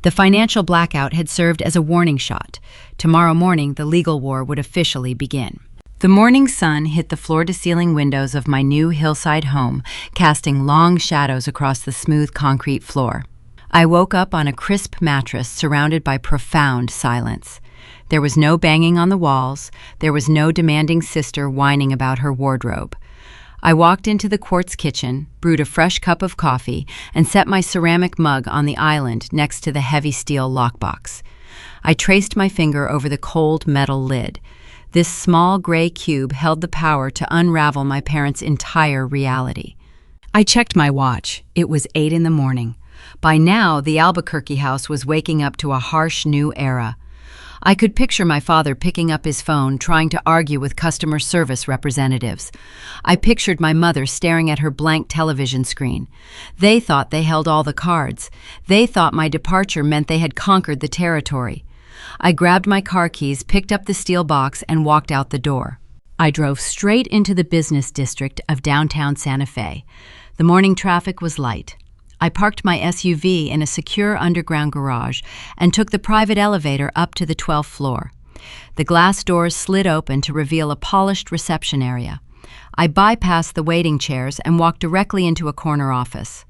The financial blackout had served as a warning shot. Tomorrow morning, the legal war would officially begin. The morning sun hit the floor-to-ceiling windows of my new hillside home, casting long shadows across the smooth concrete floor. I woke up on a crisp mattress surrounded by profound silence. There was no banging on the walls. There was no demanding sister whining about her wardrobe. I walked into the quartz kitchen, brewed a fresh cup of coffee, and set my ceramic mug on the island next to the heavy steel lockbox. I traced my finger over the cold metal lid. This small gray cube held the power to unravel my parents' entire reality. I checked my watch. It was 8 in the morning. By now, the Albuquerque house was waking up to a harsh new era. I could picture my father picking up his phone, trying to argue with customer service representatives. I pictured my mother staring at her blank television screen. They thought they held all the cards. They thought my departure meant they had conquered the territory. I grabbed my car keys, picked up the steel box, and walked out the door. I drove straight into the business district of downtown Santa Fe. The morning traffic was light. I parked my SUV in a secure underground garage and took the private elevator up to the 12th floor. The glass doors slid open to reveal a polished reception area. I bypassed the waiting chairs and walked directly into a corner office.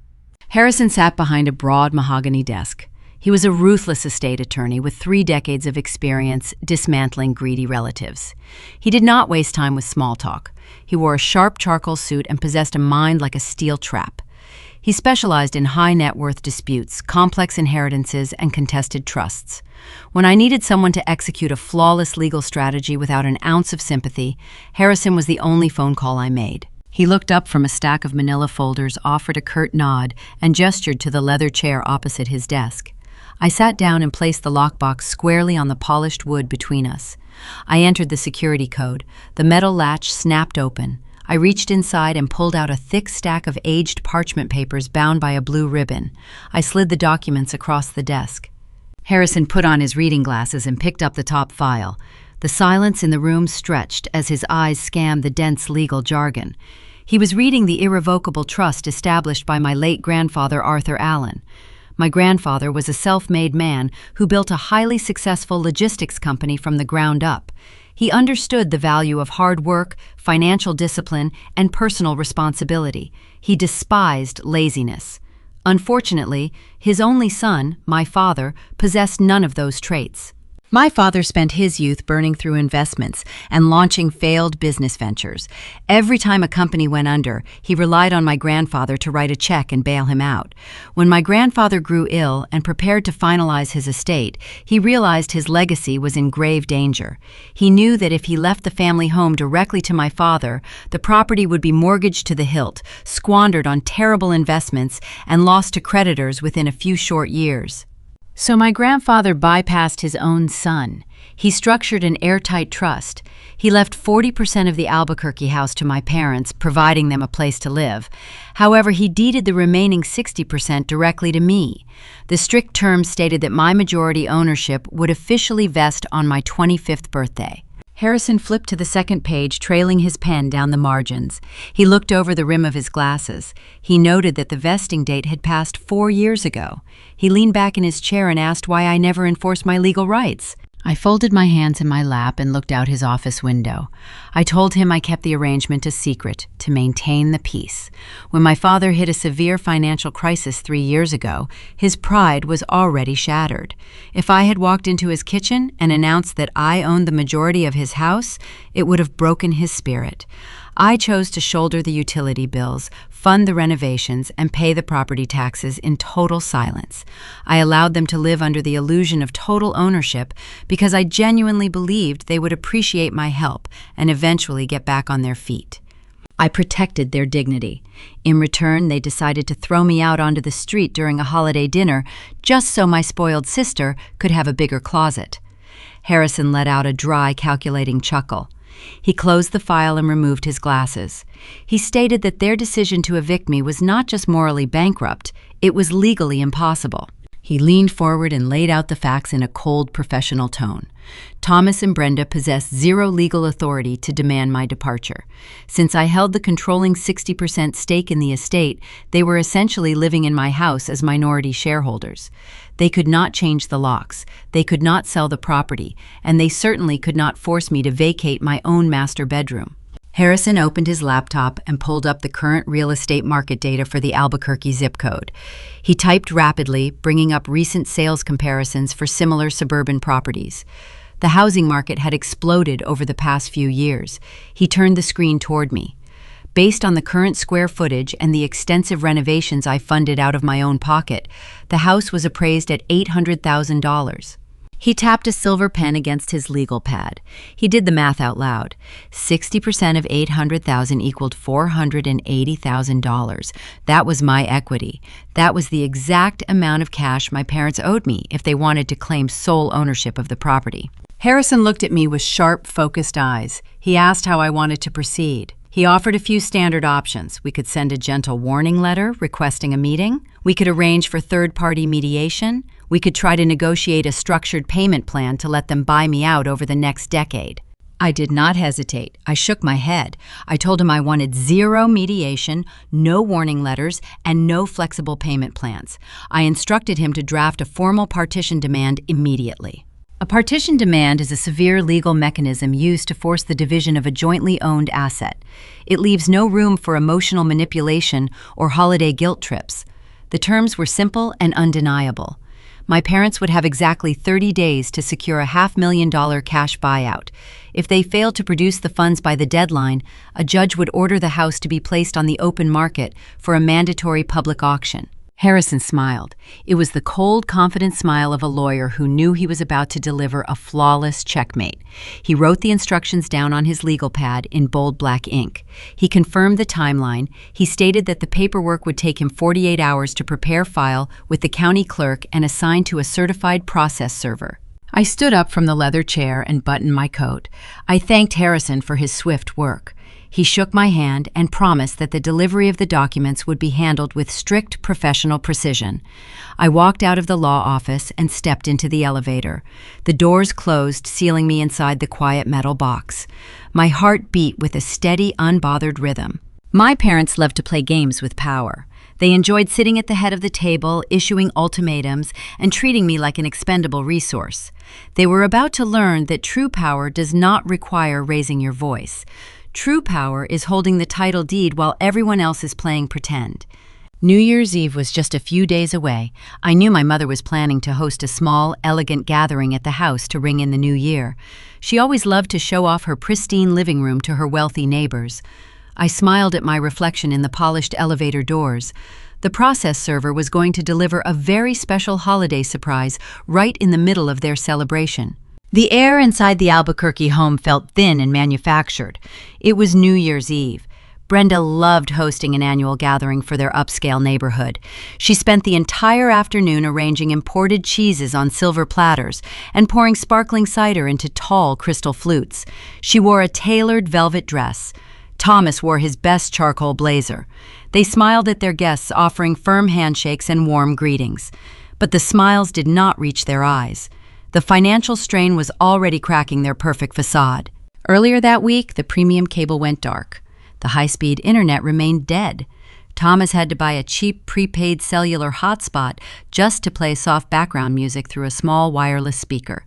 Harrison sat behind a broad mahogany desk. He was a ruthless estate attorney with 3 decades of experience dismantling greedy relatives. He did not waste time with small talk. He wore a sharp charcoal suit and possessed a mind like a steel trap. He specialized in high net worth disputes, complex inheritances, and contested trusts. When I needed someone to execute a flawless legal strategy without an ounce of sympathy, Harrison was the only phone call I made. He looked up from a stack of manila folders, offered a curt nod, and gestured to the leather chair opposite his desk. I sat down and placed the lockbox squarely on the polished wood between us. I entered the security code. The metal latch snapped open. I reached inside and pulled out a thick stack of aged parchment papers bound by a blue ribbon. I slid the documents across the desk. Harrison put on his reading glasses and picked up the top file. The silence in the room stretched as his eyes scanned the dense legal jargon. He was reading the irrevocable trust established by my late grandfather, Arthur Allen. My grandfather was a self-made man who built a highly successful logistics company from the ground up. He understood the value of hard work, financial discipline, and personal responsibility. He despised laziness. Unfortunately, his only son, my father, possessed none of those traits. My father spent his youth burning through investments and launching failed business ventures. Every time a company went under, he relied on my grandfather to write a check and bail him out. When my grandfather grew ill and prepared to finalize his estate, he realized his legacy was in grave danger. He knew that if he left the family home directly to my father, the property would be mortgaged to the hilt, squandered on terrible investments, and lost to creditors within a few short years. So my grandfather bypassed his own son. He structured an airtight trust. He left 40% of the Albuquerque house to my parents, providing them a place to live. However, he deeded the remaining 60% directly to me. The strict terms stated that my majority ownership would officially vest on my 25th birthday. Harrison flipped to the second page, trailing his pen down the margins. He looked over the rim of his glasses. He noted that the vesting date had passed 4 years ago. He leaned back in his chair and asked why I never enforced my legal rights. I folded my hands in my lap and looked out his office window. I told him I kept the arrangement a secret to maintain the peace. When my father hit a severe financial crisis 3 years ago, his pride was already shattered. If I had walked into his kitchen and announced that I owned the majority of his house, it would have broken his spirit. I chose to shoulder the utility bills, fund the renovations, and pay the property taxes in total silence. I allowed them to live under the illusion of total ownership because I genuinely believed they would appreciate my help and eventually get back on their feet. I protected their dignity. In return, they decided to throw me out onto the street during a holiday dinner just so my spoiled sister could have a bigger closet. Harrison let out a dry, calculating chuckle. He closed the file and removed his glasses. He stated that their decision to evict me was not just morally bankrupt, it was legally impossible. He leaned forward and laid out the facts in a cold, professional tone. Thomas and Brenda possessed zero legal authority to demand my departure. Since I held the controlling 60% stake in the estate, they were essentially living in my house as minority shareholders. They could not change the locks, they could not sell the property, and they certainly could not force me to vacate my own master bedroom. Harrison opened his laptop and pulled up the current real estate market data for the Albuquerque zip code. He typed rapidly, bringing up recent sales comparisons for similar suburban properties. The housing market had exploded over the past few years. He turned the screen toward me. Based on the current square footage and the extensive renovations I funded out of my own pocket, the house was appraised at $800,000. He tapped a silver pen against his legal pad. He did the math out loud. 60% of $800,000 equaled $480,000. That was my equity. That was the exact amount of cash my parents owed me if they wanted to claim sole ownership of the property. Harrison looked at me with sharp, focused eyes. He asked how I wanted to proceed. He offered a few standard options. We could send a gentle warning letter requesting a meeting. We could arrange for third-party mediation. We could try to negotiate a structured payment plan to let them buy me out over the next decade. I did not hesitate. I shook my head. I told him I wanted zero mediation, no warning letters, and no flexible payment plans. I instructed him to draft a formal partition demand immediately. A partition demand is a severe legal mechanism used to force the division of a jointly owned asset. It leaves no room for emotional manipulation or holiday guilt trips. The terms were simple and undeniable. My parents would have exactly 30 days to secure a $500,000 cash buyout. If they failed to produce the funds by the deadline, a judge would order the house to be placed on the open market for a mandatory public auction. Harrison smiled. It was the cold, confident smile of a lawyer who knew he was about to deliver a flawless checkmate. He wrote the instructions down on his legal pad in bold black ink. He confirmed the timeline. He stated that the paperwork would take him 48 hours to prepare file with the county clerk and assign to a certified process server. I stood up from the leather chair and buttoned my coat. I thanked Harrison for his swift work. He shook my hand and promised that the delivery of the documents would be handled with strict professional precision. I walked out of the law office and stepped into the elevator. The doors closed, sealing me inside the quiet metal box. My heart beat with a steady, unbothered rhythm. My parents loved to play games with power. They enjoyed sitting at the head of the table, issuing ultimatums, and treating me like an expendable resource. They were about to learn that true power does not require raising your voice. True power is holding the title deed while everyone else is playing pretend. New Year's Eve was just a few days away. I knew my mother was planning to host a small, elegant gathering at the house to ring in the new year. She always loved to show off her pristine living room to her wealthy neighbors. I smiled at my reflection in the polished elevator doors. The process server was going to deliver a very special holiday surprise right in the middle of their celebration. The air inside the Albuquerque home felt thin and manufactured. It was New Year's Eve. Brenda loved hosting an annual gathering for their upscale neighborhood. She spent the entire afternoon arranging imported cheeses on silver platters and pouring sparkling cider into tall crystal flutes. She wore a tailored velvet dress. Thomas wore his best charcoal blazer. They smiled at their guests, offering firm handshakes and warm greetings. But the smiles did not reach their eyes. The financial strain was already cracking their perfect facade. Earlier that week, the premium cable went dark. The high-speed internet remained dead. Thomas had to buy a cheap prepaid cellular hotspot just to play soft background music through a small wireless speaker.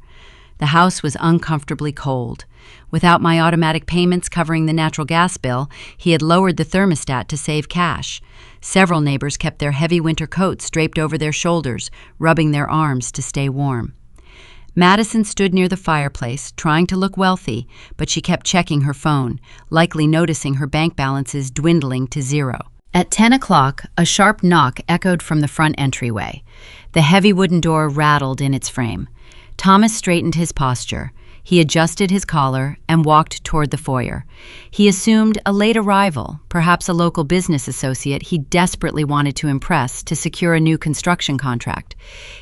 The house was uncomfortably cold. Without my automatic payments covering the natural gas bill, he had lowered the thermostat to save cash. Several neighbors kept their heavy winter coats draped over their shoulders, rubbing their arms to stay warm. Madison stood near the fireplace, trying to look wealthy, but she kept checking her phone, likely noticing her bank balances dwindling to zero. At 10 o'clock, a sharp knock echoed from the front entryway. The heavy wooden door rattled in its frame. Thomas straightened his posture. He adjusted his collar and walked toward the foyer. He assumed a late arrival, perhaps a local business associate he desperately wanted to impress to secure a new construction contract.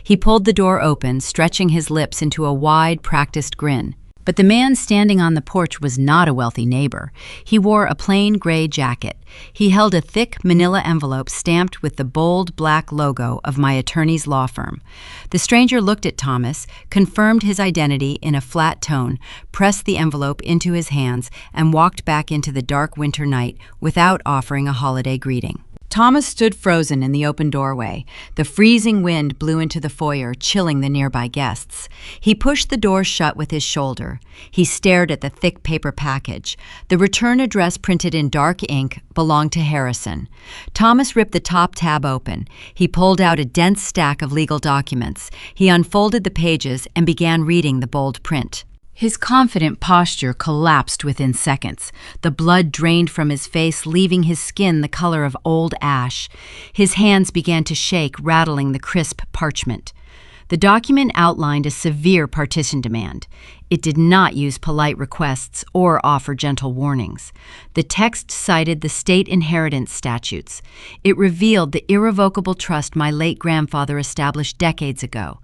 He pulled the door open, stretching his lips into a wide, practiced grin. But the man standing on the porch was not a wealthy neighbor. He wore a plain gray jacket. He held a thick manila envelope stamped with the bold black logo of my attorney's law firm. The stranger looked at Thomas, confirmed his identity in a flat tone, pressed the envelope into his hands, and walked back into the dark winter night without offering a holiday greeting. Thomas stood frozen in the open doorway. The freezing wind blew into the foyer, chilling the nearby guests. He pushed the door shut with his shoulder. He stared at the thick paper package. The return address printed in dark ink belonged to Harrison. Thomas ripped the top tab open. He pulled out a dense stack of legal documents. He unfolded the pages and began reading the bold print. His confident posture collapsed within seconds. The blood drained from his face, leaving his skin the color of old ash. His hands began to shake, rattling the crisp parchment. The document outlined a severe partition demand. It did not use polite requests or offer gentle warnings. The text cited the state inheritance statutes. It revealed the irrevocable trust my late grandfather established decades ago.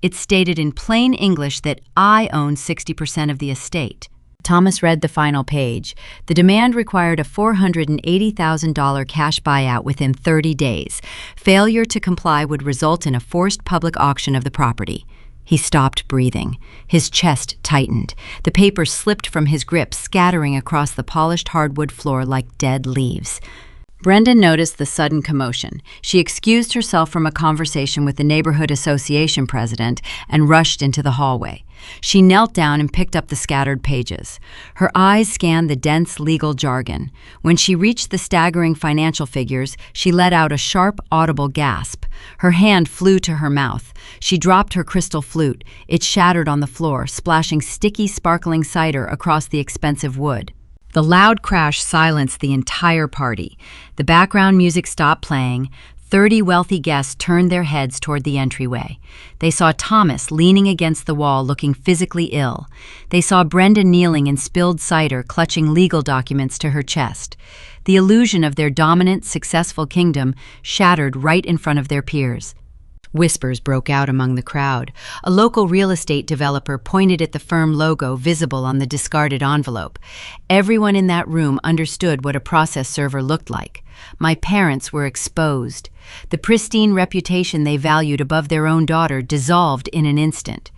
It stated in plain English that I owned 60% of the estate. Thomas read the final page. The demand required a $480,000 cash buyout within 30 days. Failure to comply would result in a forced public auction of the property. He stopped breathing. His chest tightened. The paper slipped from his grip, scattering across the polished hardwood floor like dead leaves. Brenda noticed the sudden commotion. She excused herself from a conversation with the neighborhood association president and rushed into the hallway. She knelt down and picked up the scattered pages. Her eyes scanned the dense legal jargon. When she reached the staggering financial figures, she let out a sharp, audible gasp. Her hand flew to her mouth. She dropped her crystal flute. It shattered on the floor, splashing sticky, sparkling cider across the expensive wood. The loud crash silenced the entire party. The background music stopped playing. 30 wealthy guests turned their heads toward the entryway. They saw Thomas leaning against the wall, looking physically ill. They saw Brenda kneeling in spilled cider, clutching legal documents to her chest. The illusion of their dominant, successful kingdom shattered right in front of their peers. Whispers broke out among the crowd. A local real estate developer pointed at the firm logo visible on the discarded envelope. Everyone in that room understood what a process server looked like. My parents were exposed. The pristine reputation they valued above their own daughter dissolved in an instant.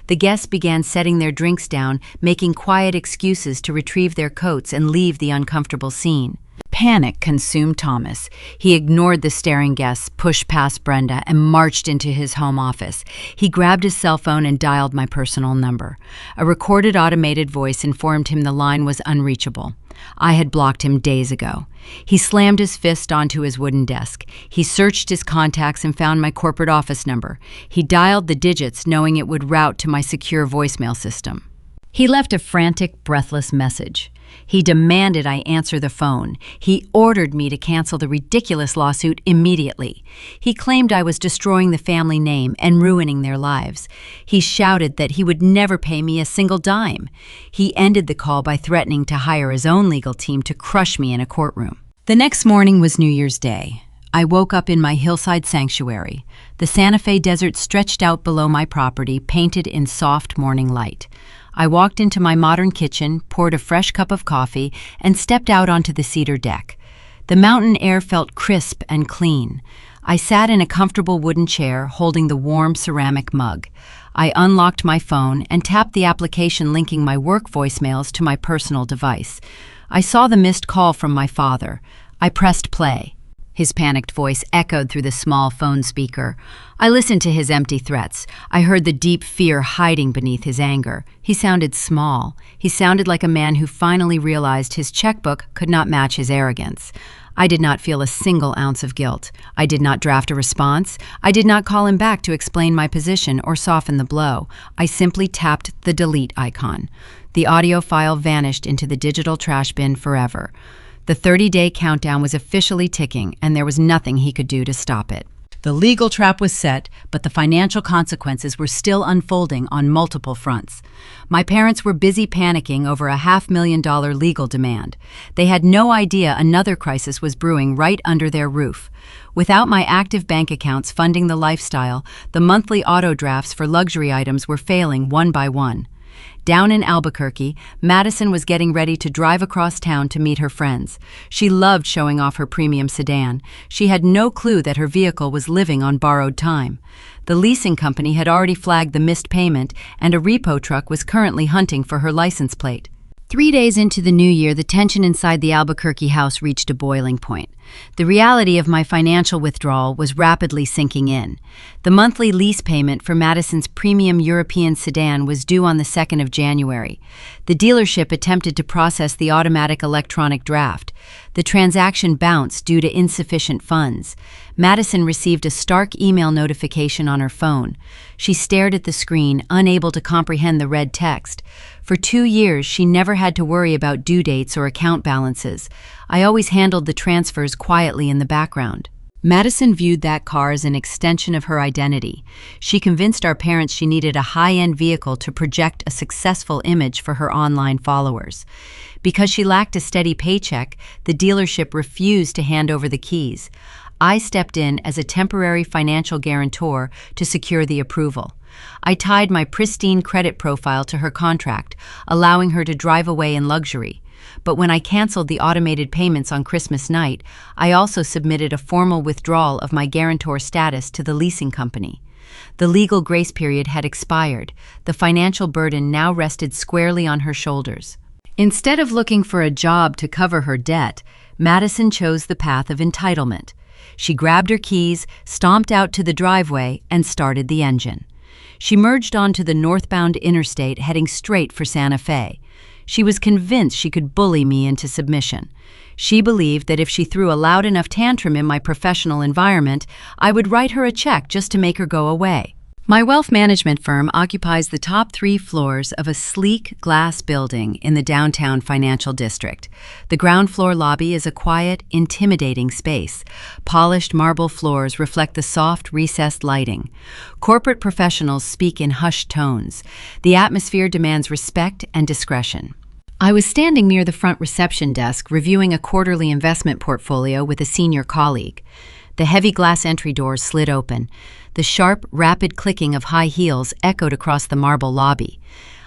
The guests began setting their drinks down, making quiet excuses to retrieve their coats and leave the uncomfortable scene. Panic consumed Thomas. He ignored the staring guests, pushed past Brenda, and marched into his home office. He grabbed his cell phone and dialed my personal number. A recorded automated voice informed him the line was unreachable. I had blocked him days ago. He slammed his fist onto his wooden desk. He searched his contacts and found my corporate office number. He dialed the digits, knowing it would route to my secure voicemail system. He left a frantic, breathless message. He demanded I answer the phone. He ordered me to cancel the ridiculous lawsuit immediately. He claimed I was destroying the family name and ruining their lives. He shouted that he would never pay me a single dime. He ended the call by threatening to hire his own legal team to crush me in a courtroom. The next morning was New Year's Day. I woke up in my hillside sanctuary. The Santa Fe Desert stretched out below my property, painted in soft morning light. I walked into my modern kitchen, poured a fresh cup of coffee, and stepped out onto the cedar deck. The mountain air felt crisp and clean. I sat in a comfortable wooden chair, holding the warm ceramic mug. I unlocked my phone and tapped the application linking my work voicemails to my personal device. I saw the missed call from my father. I pressed play. His panicked voice echoed through the small phone speaker. I listened to his empty threats. I heard the deep fear hiding beneath his anger. He sounded small. He sounded like a man who finally realized his checkbook could not match his arrogance. I did not feel a single ounce of guilt. I did not draft a response. I did not call him back to explain my position or soften the blow. I simply tapped the delete icon. The audio file vanished into the digital trash bin forever. The 30-day countdown was officially ticking, and there was nothing he could do to stop it. The legal trap was set, but the financial consequences were still unfolding on multiple fronts. My parents were busy panicking over a $500,000 legal demand. They had no idea another crisis was brewing right under their roof. Without my active bank accounts funding the lifestyle, the monthly auto drafts for luxury items were failing one by one. Down in Albuquerque, Madison was getting ready to drive across town to meet her friends. She loved showing off her premium sedan. She had no clue that her vehicle was living on borrowed time. The leasing company had already flagged the missed payment, and a repo truck was currently hunting for her license plate. 3 days into the new year, the tension inside the Albuquerque house reached a boiling point. The reality of my financial withdrawal was rapidly sinking in. The monthly lease payment for Madison's premium European sedan was due on the 2nd of January. The dealership attempted to process the automatic electronic draft. The transaction bounced due to insufficient funds. Madison received a stark email notification on her phone. She stared at the screen, unable to comprehend the red text. For 2 years, she never had to worry about due dates or account balances. I always handled the transfers quietly in the background. Madison viewed that car as an extension of her identity. She convinced our parents she needed a high-end vehicle to project a successful image for her online followers. Because she lacked a steady paycheck, the dealership refused to hand over the keys. I stepped in as a temporary financial guarantor to secure the approval. I tied my pristine credit profile to her contract, allowing her to drive away in luxury. But when I canceled the automated payments on Christmas night, I also submitted a formal withdrawal of my guarantor status to the leasing company. The legal grace period had expired. The financial burden now rested squarely on her shoulders. Instead of looking for a job to cover her debt, Madison chose the path of entitlement. She grabbed her keys, stomped out to the driveway, and started the engine. She merged onto the northbound interstate, heading straight for Santa Fe. She was convinced she could bully me into submission. She believed that if she threw a loud enough tantrum in my professional environment, I would write her a check just to make her go away. My wealth management firm occupies the top 3 floors of a sleek glass building in the downtown financial district. The ground floor lobby is a quiet, intimidating space. Polished marble floors reflect the soft, recessed lighting. Corporate professionals speak in hushed tones. The atmosphere demands respect and discretion. I was standing near the front reception desk reviewing a quarterly investment portfolio with a senior colleague. The heavy glass entry doors slid open. The sharp, rapid clicking of high heels echoed across the marble lobby.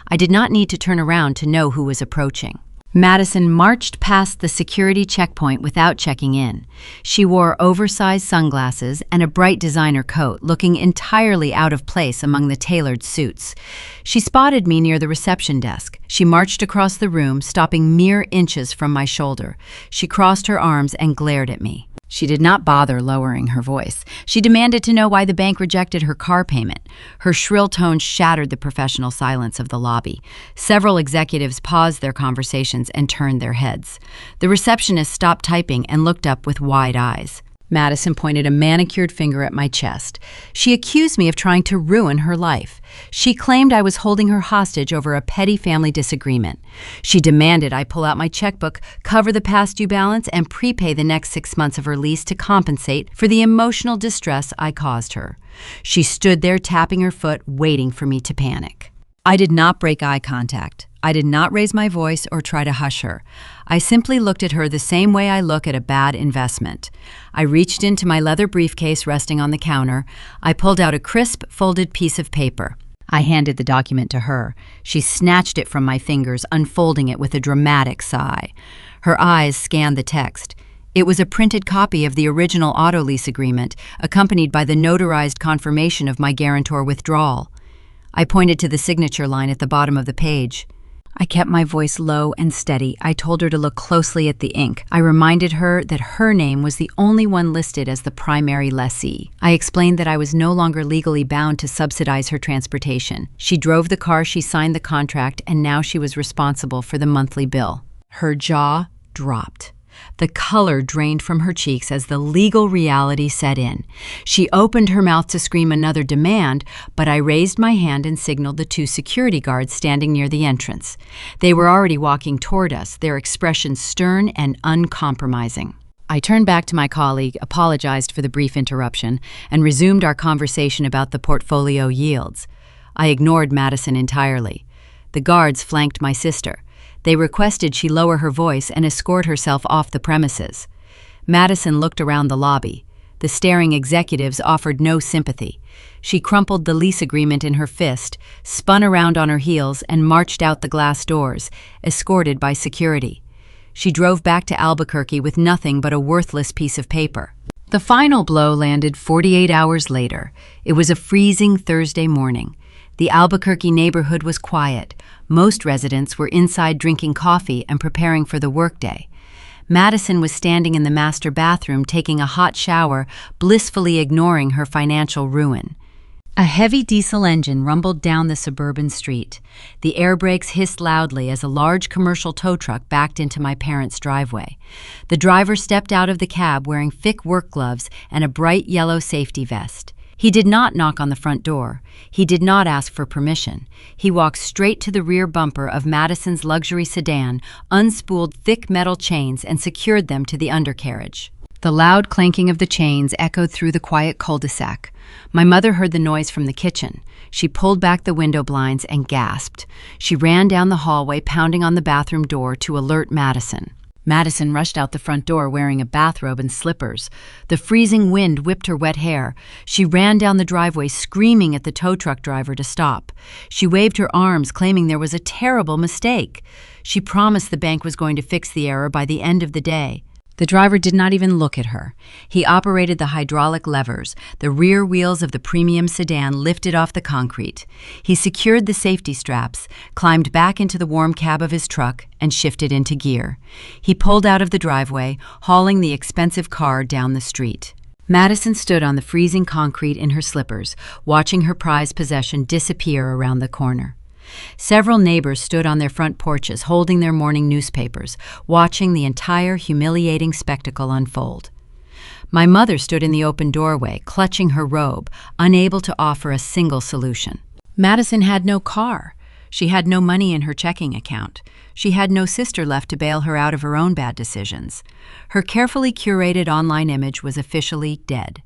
I did not need to turn around to know who was approaching. Madison marched past the security checkpoint without checking in. She wore oversized sunglasses and a bright designer coat, looking entirely out of place among the tailored suits. She spotted me near the reception desk. She marched across the room, stopping mere inches from my shoulder. She crossed her arms and glared at me. She did not bother lowering her voice. She demanded to know why the bank rejected her car payment. Her shrill tones shattered the professional silence of the lobby. Several executives paused their conversations and turned their heads. The receptionist stopped typing and looked up with wide eyes. Madison pointed a manicured finger at my chest. She accused me of trying to ruin her life. She claimed I was holding her hostage over a petty family disagreement. She demanded I pull out my checkbook, cover the past due balance, and prepay the next 6 months of her lease to compensate for the emotional distress I caused her. She stood there tapping her foot, waiting for me to panic. I did not break eye contact. I did not raise my voice or try to hush her. I simply looked at her the same way I look at a bad investment. I reached into my leather briefcase resting on the counter. I pulled out a crisp, folded piece of paper. I handed the document to her. She snatched it from my fingers, unfolding it with a dramatic sigh. Her eyes scanned the text. It was a printed copy of the original auto lease agreement, accompanied by the notarized confirmation of my guarantor withdrawal. I pointed to the signature line at the bottom of the page. I kept my voice low and steady. I told her to look closely at the ink. I reminded her that her name was the only one listed as the primary lessee. I explained that I was no longer legally bound to subsidize her transportation. She drove the car, she signed the contract, and now she was responsible for the monthly bill. Her jaw dropped. The color drained from her cheeks as the legal reality set in. She opened her mouth to scream another demand, but I raised my hand and signaled the 2 security guards standing near the entrance. They were already walking toward us, their expressions stern and uncompromising. I turned back to my colleague, apologized for the brief interruption, and resumed our conversation about the portfolio yields. I ignored Madison entirely. The guards flanked my sister. They requested she lower her voice and escort herself off the premises. Madison looked around the lobby. The staring executives offered no sympathy. She crumpled the lease agreement in her fist, spun around on her heels, and marched out the glass doors, escorted by security. She drove back to Albuquerque with nothing but a worthless piece of paper. The final blow landed 48 hours later. It was a freezing Thursday morning. The Albuquerque neighborhood was quiet. Most residents were inside drinking coffee and preparing for the workday. Madison was standing in the master bathroom taking a hot shower, blissfully ignoring her financial ruin. A heavy diesel engine rumbled down the suburban street. The air brakes hissed loudly as a large commercial tow truck backed into my parents' driveway. The driver stepped out of the cab wearing thick work gloves and a bright yellow safety vest. He did not knock on the front door. He did not ask for permission. He walked straight to the rear bumper of Madison's luxury sedan, unspooled thick metal chains, and secured them to the undercarriage. The loud clanking of the chains echoed through the quiet cul-de-sac. My mother heard the noise from the kitchen. She pulled back the window blinds and gasped. She ran down the hallway, pounding on the bathroom door to alert Madison. Madison rushed out the front door wearing a bathrobe and slippers. The freezing wind whipped her wet hair. She ran down the driveway, screaming at the tow truck driver to stop. She waved her arms, claiming there was a terrible mistake. She promised the bank was going to fix the error by the end of the day. The driver did not even look at her. He operated the hydraulic levers. The rear wheels of the premium sedan lifted off the concrete. He secured the safety straps, climbed back into the warm cab of his truck, and shifted into gear. He pulled out of the driveway, hauling the expensive car down the street. Madison stood on the freezing concrete in her slippers, watching her prized possession disappear around the corner. Several neighbors stood on their front porches holding their morning newspapers, watching the entire humiliating spectacle unfold. My mother stood in the open doorway, clutching her robe, unable to offer a single solution. Madison had no car. She had no money in her checking account. She had no sister left to bail her out of her own bad decisions. Her carefully curated online image was officially dead.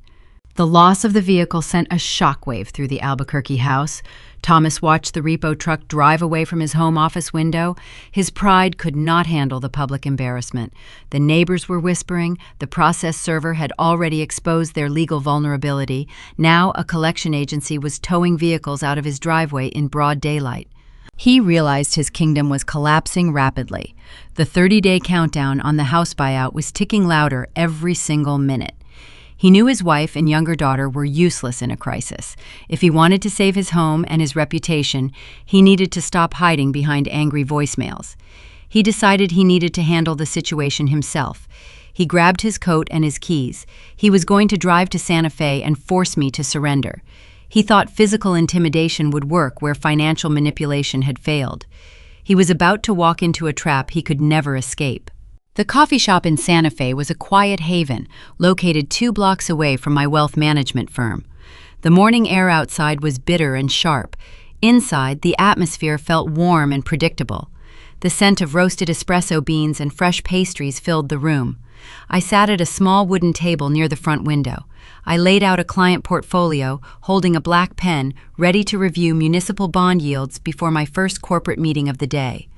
The loss of the vehicle sent a shockwave through the Albuquerque house. Thomas watched the repo truck drive away from his home office window. His pride could not handle the public embarrassment. The neighbors were whispering. The process server had already exposed their legal vulnerability. Now a collection agency was towing vehicles out of his driveway in broad daylight. He realized his kingdom was collapsing rapidly. The 30-day countdown on the house buyout was ticking louder every single minute. He knew his wife and younger daughter were useless in a crisis. If he wanted to save his home and his reputation, he needed to stop hiding behind angry voicemails. He decided he needed to handle the situation himself. He grabbed his coat and his keys. He was going to drive to Santa Fe and force me to surrender. He thought physical intimidation would work where financial manipulation had failed. He was about to walk into a trap he could never escape. The coffee shop in Santa Fe was a quiet haven, located 2 blocks away from my wealth management firm. The morning air outside was bitter and sharp. Inside, the atmosphere felt warm and predictable. The scent of roasted espresso beans and fresh pastries filled the room. I sat at a small wooden table near the front window. I laid out a client portfolio, holding a black pen, ready to review municipal bond yields before my first corporate meeting of the day.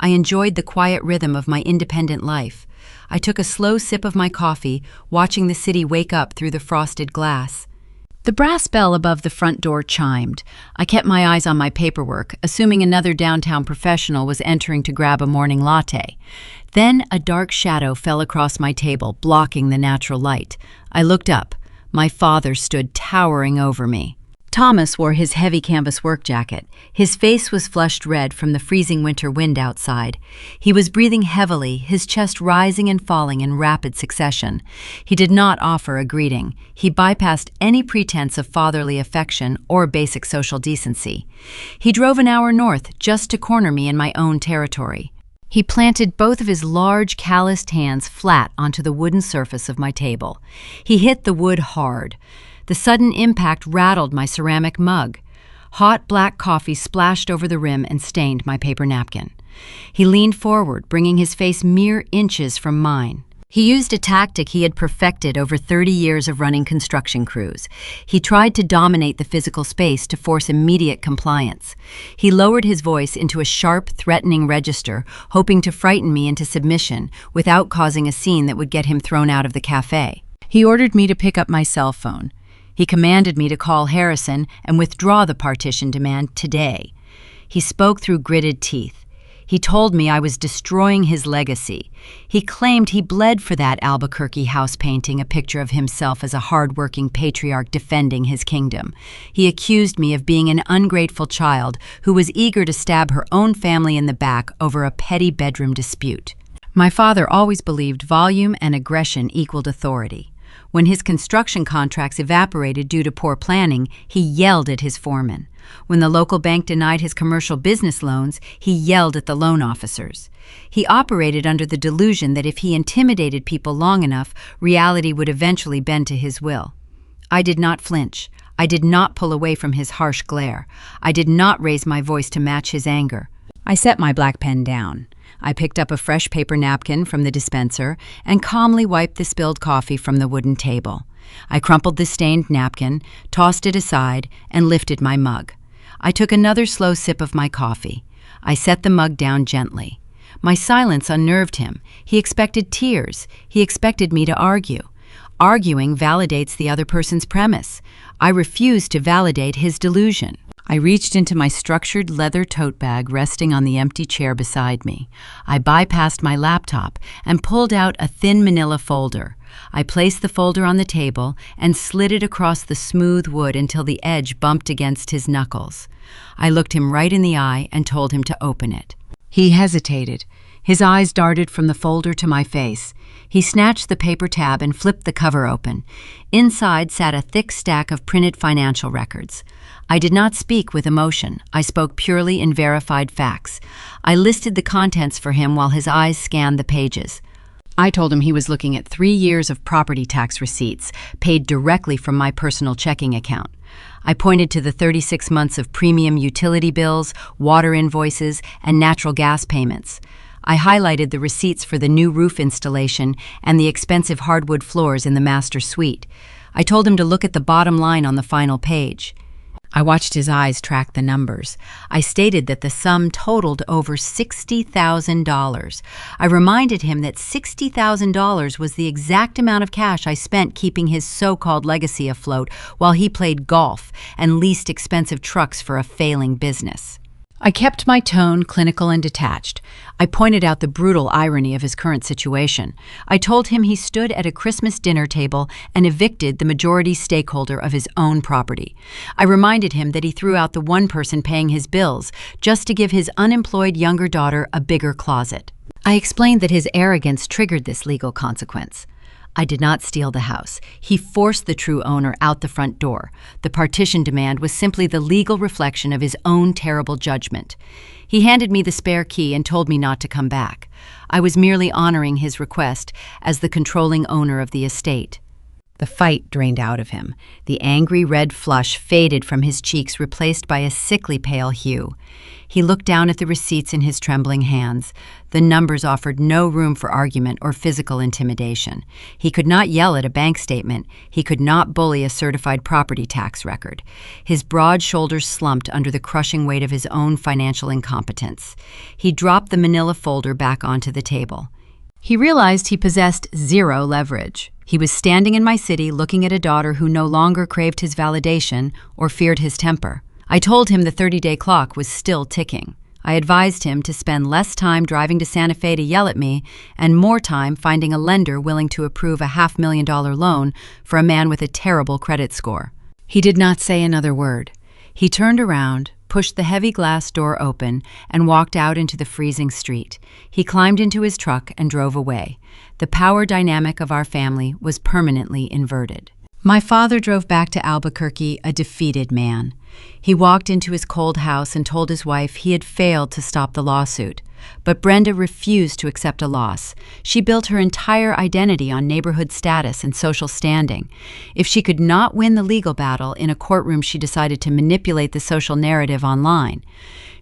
I enjoyed the quiet rhythm of my independent life. I took a slow sip of my coffee, watching the city wake up through the frosted glass. The brass bell above the front door chimed. I kept my eyes on my paperwork, assuming another downtown professional was entering to grab a morning latte. Then a dark shadow fell across my table, blocking the natural light. I looked up. My father stood towering over me. Thomas wore his heavy canvas work jacket. His face was flushed red from the freezing winter wind outside. He was breathing heavily, his chest rising and falling in rapid succession. He did not offer a greeting. He bypassed any pretense of fatherly affection or basic social decency. He drove an hour north just to corner me in my own territory. He planted both of his large, calloused hands flat onto the wooden surface of my table. He hit the wood hard. The sudden impact rattled my ceramic mug. Hot black coffee splashed over the rim and stained my paper napkin. He leaned forward, bringing his face mere inches from mine. He used a tactic he had perfected over 30 years of running construction crews. He tried to dominate the physical space to force immediate compliance. He lowered his voice into a sharp, threatening register, hoping to frighten me into submission without causing a scene that would get him thrown out of the cafe. He ordered me to pick up my cell phone. He commanded me to call Harrison and withdraw the partition demand today. He spoke through gritted teeth. He told me I was destroying his legacy. He claimed he bled for that Albuquerque house painting, a picture of himself as a hard-working patriarch defending his kingdom. He accused me of being an ungrateful child who was eager to stab her own family in the back over a petty bedroom dispute. My father always believed volume and aggression equaled authority. When his construction contracts evaporated due to poor planning, he yelled at his foreman. When the local bank denied his commercial business loans, he yelled at the loan officers. He operated under the delusion that if he intimidated people long enough, reality would eventually bend to his will. I did not flinch. I did not pull away from his harsh glare. I did not raise my voice to match his anger. I set my black pen down. I picked up a fresh paper napkin from the dispenser and calmly wiped the spilled coffee from the wooden table. I crumpled the stained napkin, tossed it aside, and lifted my mug. I took another slow sip of my coffee. I set the mug down gently. My silence unnerved him. He expected tears. He expected me to argue. Arguing validates the other person's premise. I refused to validate his delusion. I reached into my structured leather tote bag resting on the empty chair beside me. I bypassed my laptop and pulled out a thin manila folder. I placed the folder on the table and slid it across the smooth wood until the edge bumped against his knuckles. I looked him right in the eye and told him to open it. He hesitated. His eyes darted from the folder to my face. He snatched the paper tab and flipped the cover open. Inside sat a thick stack of printed financial records. I did not speak with emotion. I spoke purely in verified facts. I listed the contents for him while his eyes scanned the pages. I told him he was looking at 3 years of property tax receipts, paid directly from my personal checking account. I pointed to the 36 months of premium utility bills, water invoices, and natural gas payments. I highlighted the receipts for the new roof installation and the expensive hardwood floors in the master suite. I told him to look at the bottom line on the final page. I watched his eyes track the numbers. I stated that the sum totaled over $60,000. I reminded him that $60,000 was the exact amount of cash I spent keeping his so-called legacy afloat while he played golf and leased expensive trucks for a failing business. I kept my tone clinical and detached. I pointed out the brutal irony of his current situation. I told him he stood at a Christmas dinner table and evicted the majority stakeholder of his own property. I reminded him that he threw out the one person paying his bills just to give his unemployed younger daughter a bigger closet. I explained that his arrogance triggered this legal consequence. I did not steal the house. He forced the true owner out the front door. The partition demand was simply the legal reflection of his own terrible judgment. He handed me the spare key and told me not to come back. I was merely honoring his request as the controlling owner of the estate. The fight drained out of him. The angry red flush faded from his cheeks, replaced by a sickly pale hue. He looked down at the receipts in his trembling hands. The numbers offered no room for argument or physical intimidation. He could not yell at a bank statement. He could not bully a certified property tax record. His broad shoulders slumped under the crushing weight of his own financial incompetence. He dropped the manila folder back onto the table. He realized he possessed zero leverage. He was standing in my city looking at a daughter who no longer craved his validation or feared his temper. I told him the 30-day clock was still ticking. I advised him to spend less time driving to Santa Fe to yell at me and more time finding a lender willing to approve a $500,000 loan for a man with a terrible credit score. He did not say another word. He turned around, pushed the heavy glass door open, and walked out into the freezing street. He climbed into his truck and drove away. The power dynamic of our family was permanently inverted. My father drove back to Albuquerque a defeated man. He walked into his cold house and told his wife he had failed to stop the lawsuit. But Brenda refused to accept a loss. She built her entire identity on neighborhood status and social standing. If she could not win the legal battle in a courtroom, she decided to manipulate the social narrative online.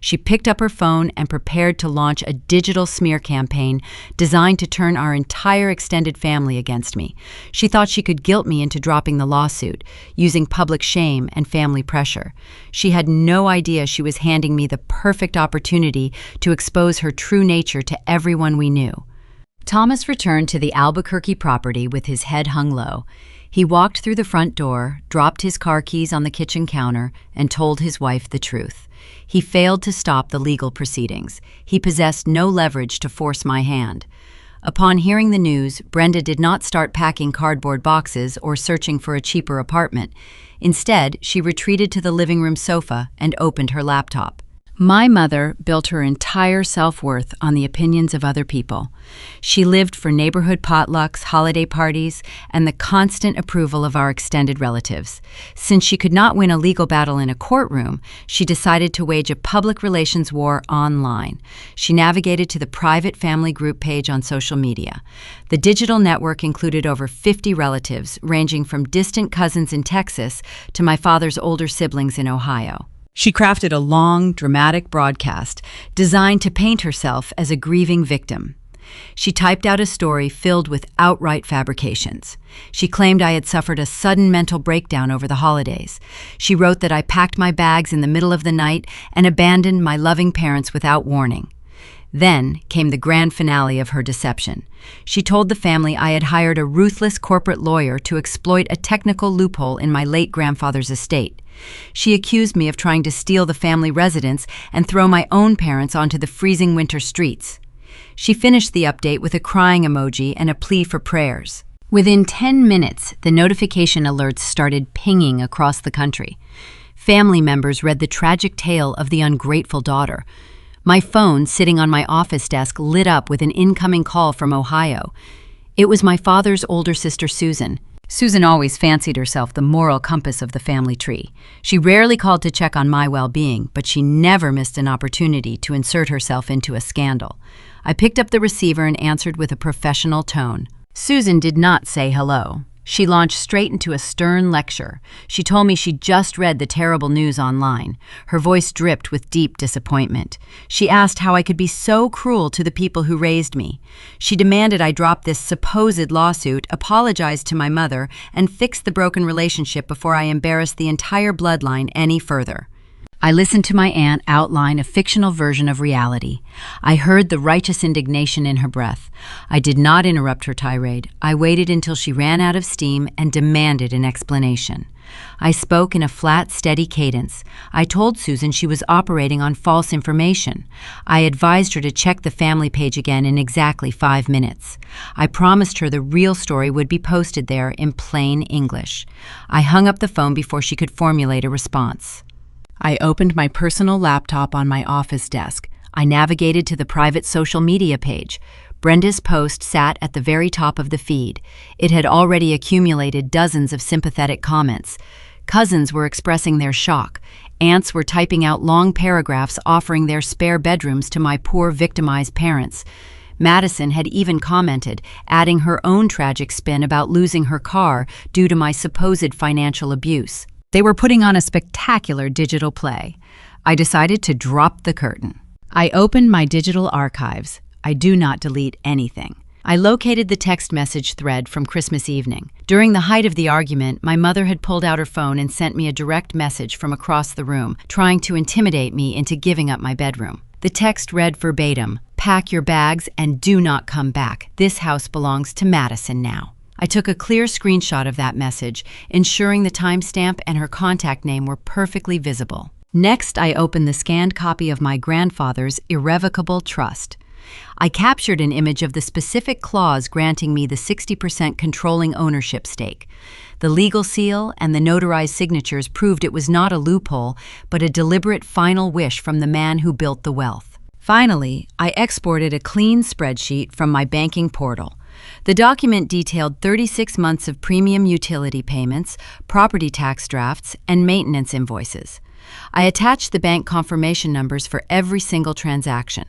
She picked up her phone and prepared to launch a digital smear campaign designed to turn our entire extended family against me. She thought she could guilt me into dropping the lawsuit, using public shame and family pressure. She had no idea she was handing me the perfect opportunity to expose her true nature to everyone we knew. Thomas returned to the Albuquerque property with his head hung low. He walked through the front door, dropped his car keys on the kitchen counter, and told his wife the truth. He failed to stop the legal proceedings. He possessed no leverage to force my hand. Upon hearing the news, Brenda did not start packing cardboard boxes or searching for a cheaper apartment. Instead, she retreated to the living room sofa and opened her laptop. My mother built her entire self-worth on the opinions of other people. She lived for neighborhood potlucks, holiday parties, and the constant approval of our extended relatives. Since she could not win a legal battle in a courtroom, she decided to wage a public relations war online. She navigated to the private family group page on social media. The digital network included over 50 relatives, ranging from distant cousins in Texas to my father's older siblings in Ohio. She crafted a long, dramatic broadcast designed to paint herself as a grieving victim. She typed out a story filled with outright fabrications. She claimed I had suffered a sudden mental breakdown over the holidays. She wrote that I packed my bags in the middle of the night and abandoned my loving parents without warning. Then came the grand finale of her deception. She told the family I had hired a ruthless corporate lawyer to exploit a technical loophole in my late grandfather's estate. She accused me of trying to steal the family residence and throw my own parents onto the freezing winter streets. She finished the update with a crying emoji and a plea for prayers. Within 10 minutes, the notification alerts started pinging across the country. Family members read the tragic tale of the ungrateful daughter. My phone, sitting on my office desk, lit up with an incoming call from Ohio. It was my father's older sister, Susan. Susan always fancied herself the moral compass of the family tree. She rarely called to check on my well-being, but she never missed an opportunity to insert herself into a scandal. I picked up the receiver and answered with a professional tone. Susan did not say hello. She launched straight into a stern lecture. She told me she'd just read the terrible news online. Her voice dripped with deep disappointment. She asked how I could be so cruel to the people who raised me. She demanded I drop this supposed lawsuit, apologize to my mother, and fix the broken relationship before I embarrassed the entire bloodline any further. I listened to my aunt outline a fictional version of reality. I heard the righteous indignation in her breath. I did not interrupt her tirade. I waited until she ran out of steam and demanded an explanation. I spoke in a flat, steady cadence. I told Susan she was operating on false information. I advised her to check the family page again in exactly 5 minutes. I promised her the real story would be posted there in plain English. I hung up the phone before she could formulate a response. I opened my personal laptop on my office desk. I navigated to the private social media page. Brenda's post sat at the very top of the feed. It had already accumulated dozens of sympathetic comments. Cousins were expressing their shock. Aunts were typing out long paragraphs offering their spare bedrooms to my poor victimized parents. Madison had even commented, adding her own tragic spin about losing her car due to my supposed financial abuse. They were putting on a spectacular digital play. I decided to drop the curtain. I opened my digital archives. I do not delete anything. I located the text message thread from Christmas evening. During the height of the argument, my mother had pulled out her phone and sent me a direct message from across the room, trying to intimidate me into giving up my bedroom. The text read verbatim, "Pack your bags and do not come back. This house belongs to Madison now." I took a clear screenshot of that message, ensuring the timestamp and her contact name were perfectly visible. Next, I opened the scanned copy of my grandfather's irrevocable trust. I captured an image of the specific clause granting me the 60% controlling ownership stake. The legal seal and the notarized signatures proved it was not a loophole, but a deliberate final wish from the man who built the wealth. Finally, I exported a clean spreadsheet from my banking portal. The document detailed 36 months of premium utility payments, property tax drafts, and maintenance invoices. I attached the bank confirmation numbers for every single transaction.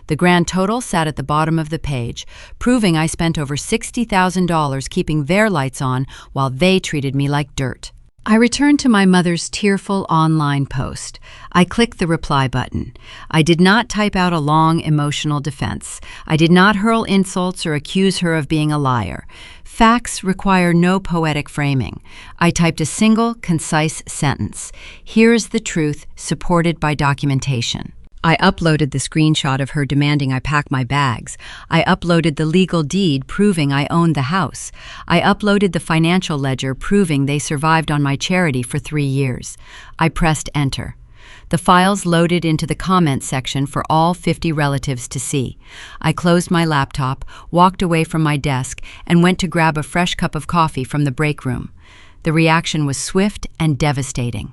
The grand total sat at the bottom of the page, proving I spent over $60,000 keeping their lights on while they treated me like dirt. I returned to my mother's tearful online post. I clicked the reply button. I did not type out a long, emotional defense. I did not hurl insults or accuse her of being a liar. Facts require no poetic framing. I typed a single, concise sentence. Here is the truth, supported by documentation. I uploaded the screenshot of her demanding I pack my bags. I uploaded the legal deed proving I owned the house. I uploaded the financial ledger proving they survived on my charity for 3 years. I pressed enter. The files loaded into the comments section for all 50 relatives to see. I closed my laptop, walked away from my desk, and went to grab a fresh cup of coffee from the break room. The reaction was swift and devastating.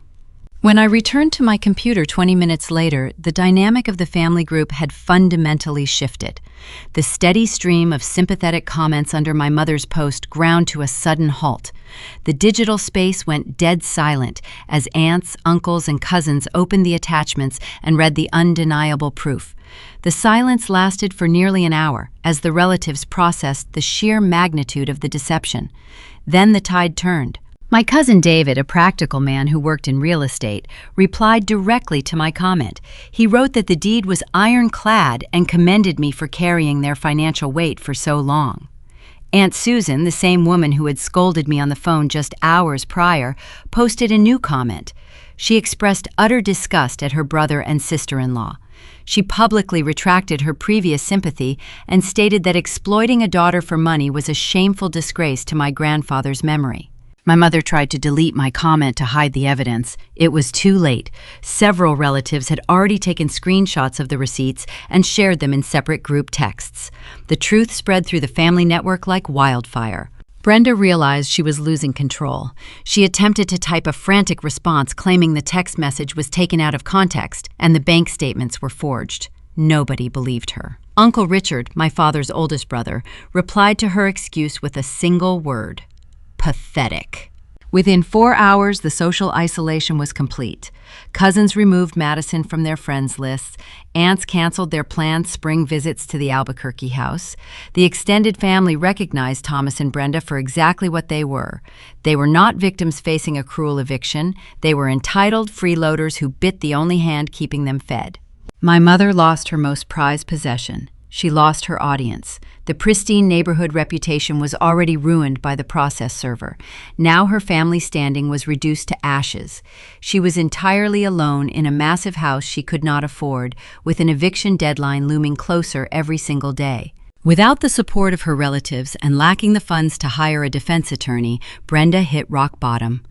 When I returned to my computer 20 minutes later, the dynamic of the family group had fundamentally shifted. The steady stream of sympathetic comments under my mother's post ground to a sudden halt. The digital space went dead silent as aunts, uncles, and cousins opened the attachments and read the undeniable proof. The silence lasted for nearly an hour as the relatives processed the sheer magnitude of the deception. Then the tide turned. My cousin David, a practical man who worked in real estate, replied directly to my comment. He wrote that the deed was ironclad and commended me for carrying their financial weight for so long. Aunt Susan, the same woman who had scolded me on the phone just hours prior, posted a new comment. She expressed utter disgust at her brother and sister-in-law. She publicly retracted her previous sympathy and stated that exploiting a daughter for money was a shameful disgrace to my grandfather's memory. My mother tried to delete my comment to hide the evidence. It was too late. Several relatives had already taken screenshots of the receipts and shared them in separate group texts. The truth spread through the family network like wildfire. Brenda realized she was losing control. She attempted to type a frantic response claiming the text message was taken out of context and the bank statements were forged. Nobody believed her. Uncle Richard, my father's oldest brother, replied to her excuse with a single word: pathetic. Within 4 hours, the social isolation was complete. Cousins removed Madison from their friends lists. Aunts canceled their planned spring visits to the Albuquerque house. The extended family recognized Thomas and Brenda for exactly what they were. They were not victims facing a cruel eviction. They were entitled freeloaders who bit the only hand keeping them fed. My mother lost her most prized possession. She lost her audience. The pristine neighborhood reputation was already ruined by the process server. Now her family standing was reduced to ashes. She was entirely alone in a massive house she could not afford, with an eviction deadline looming closer every single day. Without the support of her relatives and lacking the funds to hire a defense attorney, Brenda hit rock bottom.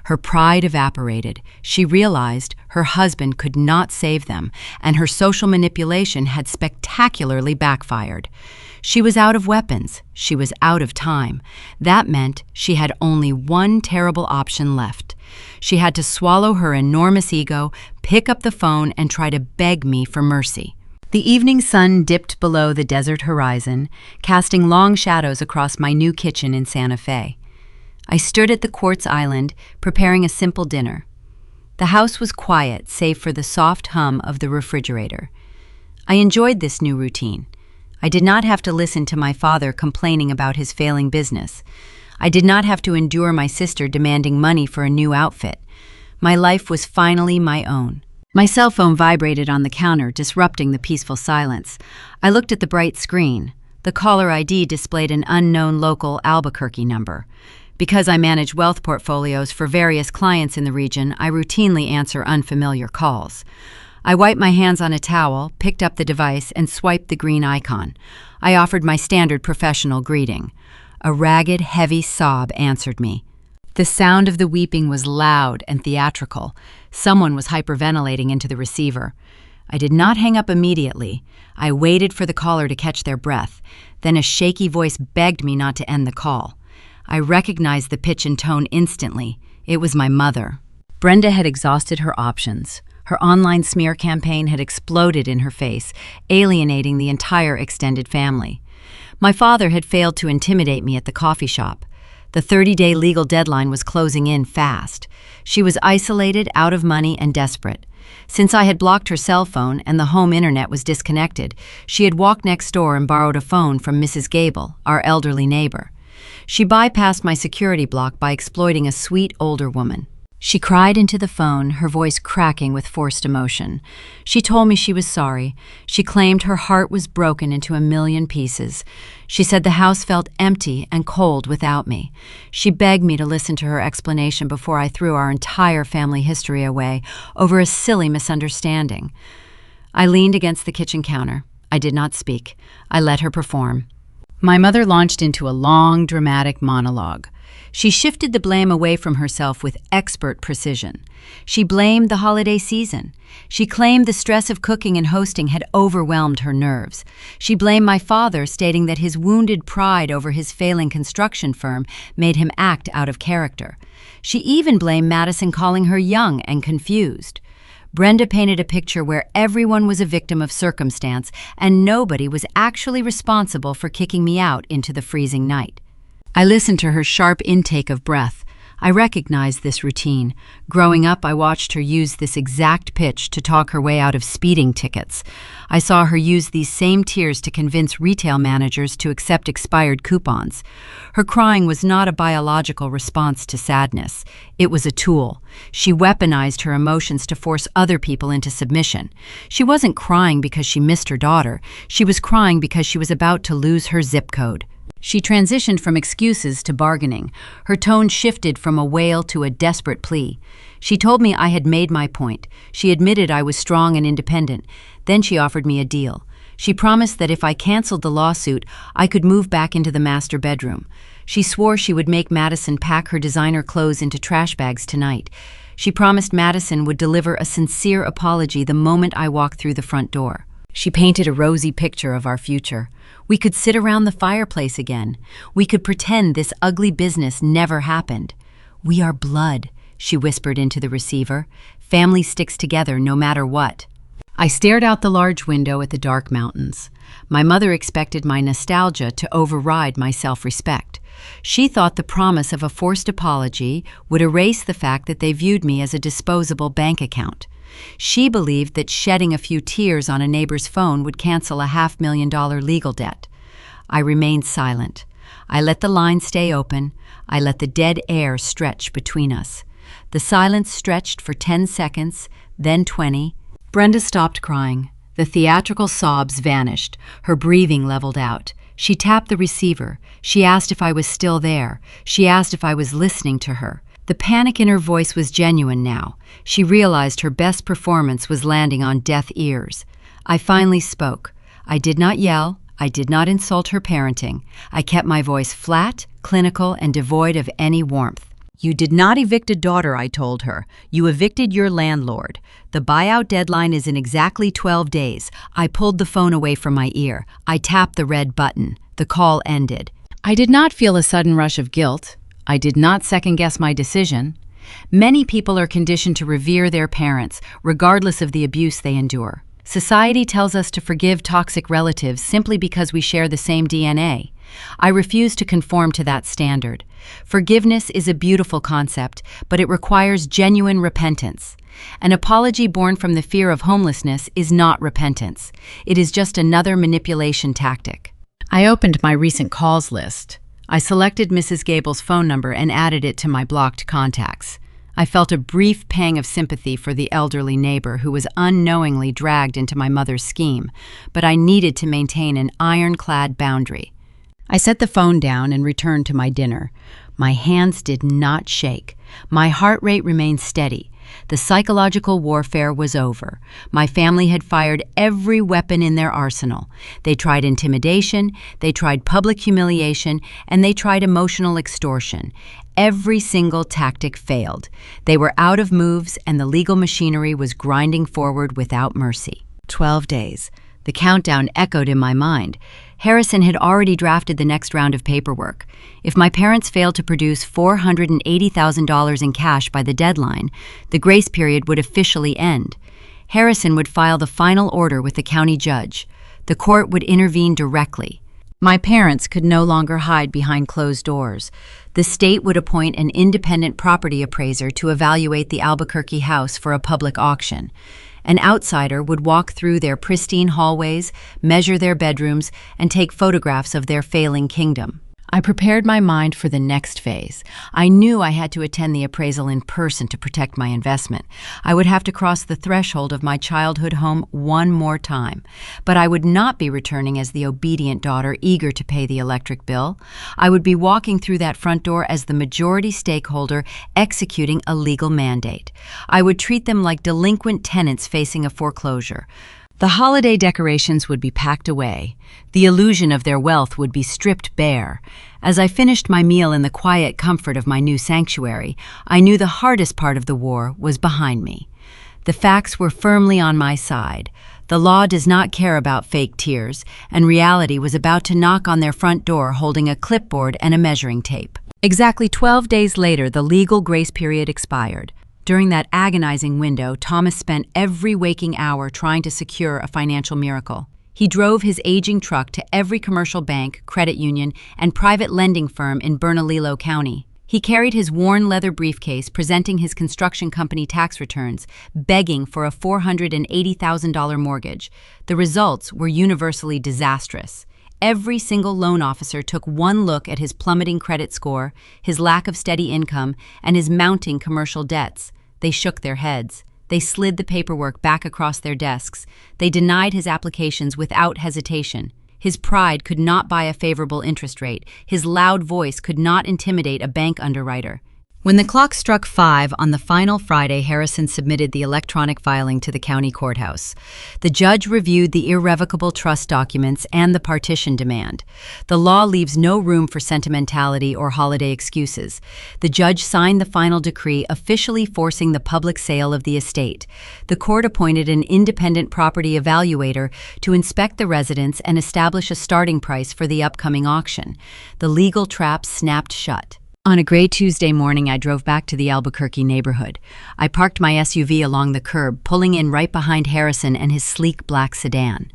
Her pride evaporated. She realized her husband could not save them, and her social manipulation had spectacularly backfired. She was out of weapons. She was out of time. That meant she had only one terrible option left. She had to swallow her enormous ego, pick up the phone, and try to beg me for mercy. The evening sun dipped below the desert horizon, casting long shadows across my new kitchen in Santa Fe. I stood at the quartz island, preparing a simple dinner. The house was quiet, save for the soft hum of the refrigerator. I enjoyed this new routine. I did not have to listen to my father complaining about his failing business. I did not have to endure my sister demanding money for a new outfit. My life was finally my own. My cell phone vibrated on the counter, disrupting the peaceful silence. I looked at the bright screen. The caller ID displayed an unknown local Albuquerque number. Because I manage wealth portfolios for various clients in the region, I routinely answer unfamiliar calls. I wiped my hands on a towel, picked up the device, and swiped the green icon. I offered my standard professional greeting. A ragged, heavy sob answered me. The sound of the weeping was loud and theatrical. Someone was hyperventilating into the receiver. I did not hang up immediately. I waited for the caller to catch their breath. Then a shaky voice begged me not to end the call. I recognized the pitch and tone instantly. It was my mother. Brenda had exhausted her options. Her online smear campaign had exploded in her face, alienating the entire extended family. My father had failed to intimidate me at the coffee shop. The 30-day legal deadline was closing in fast. She was isolated, out of money, and desperate. Since I had blocked her cell phone and the home internet was disconnected, she had walked next door and borrowed a phone from Mrs. Gable, our elderly neighbor. She bypassed my security block by exploiting a sweet older woman. She cried into the phone, her voice cracking with forced emotion. She told me she was sorry. She claimed her heart was broken into a million pieces. She said the house felt empty and cold without me. She begged me to listen to her explanation before I threw our entire family history away over a silly misunderstanding. I leaned against the kitchen counter. I did not speak. I let her perform. My mother launched into a long, dramatic monologue. She shifted the blame away from herself with expert precision. She blamed the holiday season. She claimed the stress of cooking and hosting had overwhelmed her nerves. She blamed my father, stating that his wounded pride over his failing construction firm made him act out of character. She even blamed Madison, calling her young and confused. Brenda painted a picture where everyone was a victim of circumstance and nobody was actually responsible for kicking me out into the freezing night. I listened to her sharp intake of breath. I recognized this routine. Growing up, I watched her use this exact pitch to talk her way out of speeding tickets. I saw her use these same tears to convince retail managers to accept expired coupons. Her crying was not a biological response to sadness. It was a tool. She weaponized her emotions to force other people into submission. She wasn't crying because she missed her daughter. She was crying because she was about to lose her zip code. She transitioned from excuses to bargaining. Her tone shifted from a wail to a desperate plea. She told me I had made my point. She admitted I was strong and independent. Then she offered me a deal. She promised that if I canceled the lawsuit, I could move back into the master bedroom. She swore she would make Madison pack her designer clothes into trash bags tonight. She promised Madison would deliver a sincere apology the moment I walked through the front door. She painted a rosy picture of our future. We could sit around the fireplace again. We could pretend this ugly business never happened. "We are blood," she whispered into the receiver. "Family sticks together no matter what." I stared out the large window at the dark mountains. My mother expected my nostalgia to override my self-respect. She thought the promise of a forced apology would erase the fact that they viewed me as a disposable bank account. She believed that shedding a few tears on a neighbor's phone would cancel a $500,000 legal debt. I remained silent. I let the line stay open. I let the dead air stretch between us. The silence stretched for 10 seconds, then 20. Brenda stopped crying. The theatrical sobs vanished. Her breathing leveled out. She tapped the receiver. She asked if I was still there. She asked if I was listening to her. The panic in her voice was genuine now. She realized her best performance was landing on deaf ears. I finally spoke. I did not yell. I did not insult her parenting. I kept my voice flat, clinical, and devoid of any warmth. "You did not evict a daughter," I told her. "You evicted your landlord. The buyout deadline is in exactly 12 days. I pulled the phone away from my ear. I tapped the red button. The call ended. I did not feel a sudden rush of guilt. I did not second-guess my decision. Many people are conditioned to revere their parents, regardless of the abuse they endure. Society tells us to forgive toxic relatives simply because we share the same DNA. I refuse to conform to that standard. Forgiveness is a beautiful concept, but it requires genuine repentance. An apology born from the fear of homelessness is not repentance. It is just another manipulation tactic. I opened my recent calls list. I selected Mrs. Gable's phone number and added it to my blocked contacts. I felt a brief pang of sympathy for the elderly neighbor who was unknowingly dragged into my mother's scheme, but I needed to maintain an ironclad boundary. I set the phone down and returned to my dinner. My hands did not shake. My heart rate remained steady. The psychological warfare was over. My family had fired every weapon in their arsenal. They tried intimidation, they tried public humiliation, and they tried emotional extortion. Every single tactic failed. They were out of moves, and the legal machinery was grinding forward without mercy. 12 days. The countdown echoed in my mind. Harrison had already drafted the next round of paperwork. If my parents failed to produce $480,000 in cash by the deadline, the grace period would officially end. Harrison would file the final order with the county judge. The court would intervene directly. My parents could no longer hide behind closed doors. The state would appoint an independent property appraiser to evaluate the Albuquerque house for a public auction. An outsider would walk through their pristine hallways, measure their bedrooms, and take photographs of their failing kingdom. I prepared my mind for the next phase. I knew I had to attend the appraisal in person to protect my investment. I would have to cross the threshold of my childhood home one more time. But I would not be returning as the obedient daughter eager to pay the electric bill. I would be walking through that front door as the majority stakeholder executing a legal mandate. I would treat them like delinquent tenants facing a foreclosure. The holiday decorations would be packed away. The illusion of their wealth would be stripped bare. As I finished my meal in the quiet comfort of my new sanctuary, I knew the hardest part of the war was behind me. The facts were firmly on my side. The law does not care about fake tears, and reality was about to knock on their front door holding a clipboard and a measuring tape. Exactly 12 days later, the legal grace period expired. During that agonizing window, Thomas spent every waking hour trying to secure a financial miracle. He drove his aging truck to every commercial bank, credit union, and private lending firm in Bernalillo County. He carried his worn leather briefcase, presenting his construction company tax returns, begging for a $480,000 mortgage. The results were universally disastrous. Every single loan officer took one look at his plummeting credit score, his lack of steady income, and his mounting commercial debts. They shook their heads. They slid the paperwork back across their desks. They denied his applications without hesitation. His pride could not buy a favorable interest rate. His loud voice could not intimidate a bank underwriter. When the clock struck 5 on the final Friday, Harrison submitted the electronic filing to the county courthouse. The judge reviewed the irrevocable trust documents and the partition demand. The law leaves no room for sentimentality or holiday excuses. The judge signed the final decree, officially forcing the public sale of the estate. The court appointed an independent property evaluator to inspect the residence and establish a starting price for the upcoming auction. The legal trap snapped shut. On a gray Tuesday morning, I drove back to the Albuquerque neighborhood. I parked my SUV along the curb, pulling in right behind Harrison and his sleek black sedan.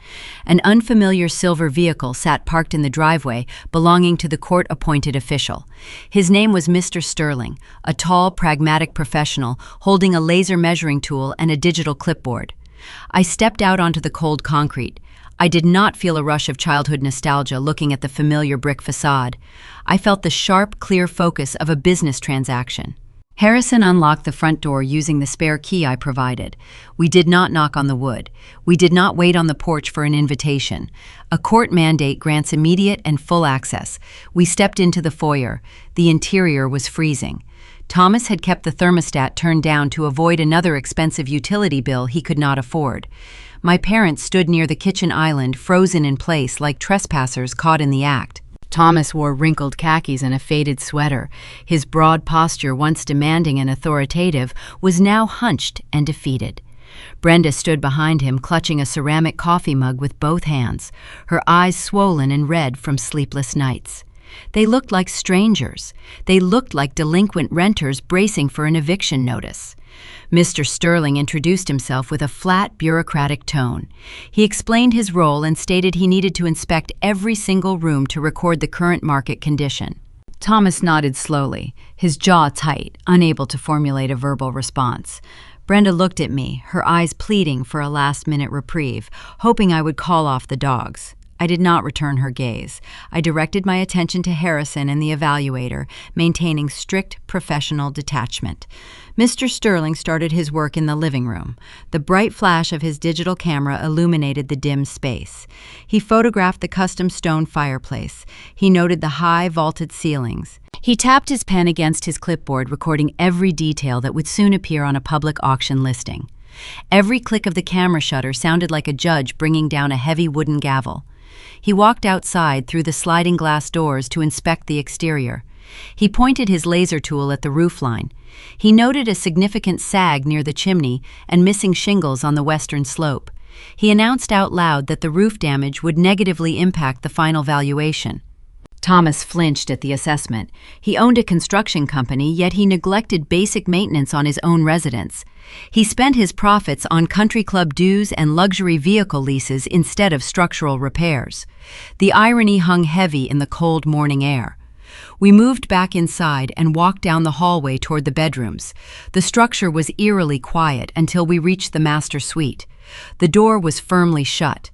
An unfamiliar silver vehicle sat parked in the driveway, belonging to the court-appointed official. His name was Mr. Sterling, a tall, pragmatic professional holding a laser measuring tool and a digital clipboard. I stepped out onto the cold concrete. I did not feel a rush of childhood nostalgia looking at the familiar brick facade. I felt the sharp, clear focus of a business transaction. Harrison unlocked the front door using the spare key I provided. We did not knock on the wood. We did not wait on the porch for an invitation. A court mandate grants immediate and full access. We stepped into the foyer. The interior was freezing. Thomas had kept the thermostat turned down to avoid another expensive utility bill he could not afford. My parents stood near the kitchen island, frozen in place like trespassers caught in the act. Thomas wore wrinkled khakis and a faded sweater. His broad posture, once demanding and authoritative, was now hunched and defeated. Brenda stood behind him, clutching a ceramic coffee mug with both hands, her eyes swollen and red from sleepless nights. They looked like strangers. They looked like delinquent renters bracing for an eviction notice. Mr. Sterling introduced himself with a flat, bureaucratic tone. He explained his role and stated he needed to inspect every single room to record the current market condition. Thomas nodded slowly, his jaw tight, unable to formulate a verbal response. Brenda looked at me, her eyes pleading for a last-minute reprieve, hoping I would call off the dogs. I did not return her gaze. I directed my attention to Harrison and the evaluator, maintaining strict professional detachment. Mr. Sterling started his work in the living room. The bright flash of his digital camera illuminated the dim space. He photographed the custom stone fireplace. He noted the high, vaulted ceilings. He tapped his pen against his clipboard, recording every detail that would soon appear on a public auction listing. Every click of the camera shutter sounded like a judge bringing down a heavy wooden gavel. He walked outside through the sliding glass doors to inspect the exterior. He pointed his laser tool at the roofline. He noted a significant sag near the chimney and missing shingles on the western slope. He announced out loud that the roof damage would negatively impact the final valuation. Thomas flinched at the assessment. He owned a construction company, yet he neglected basic maintenance on his own residence. He spent his profits on country club dues and luxury vehicle leases instead of structural repairs. The irony hung heavy in the cold morning air. We moved back inside and walked down the hallway toward the bedrooms. The structure was eerily quiet until we reached the master suite. The door was firmly shut.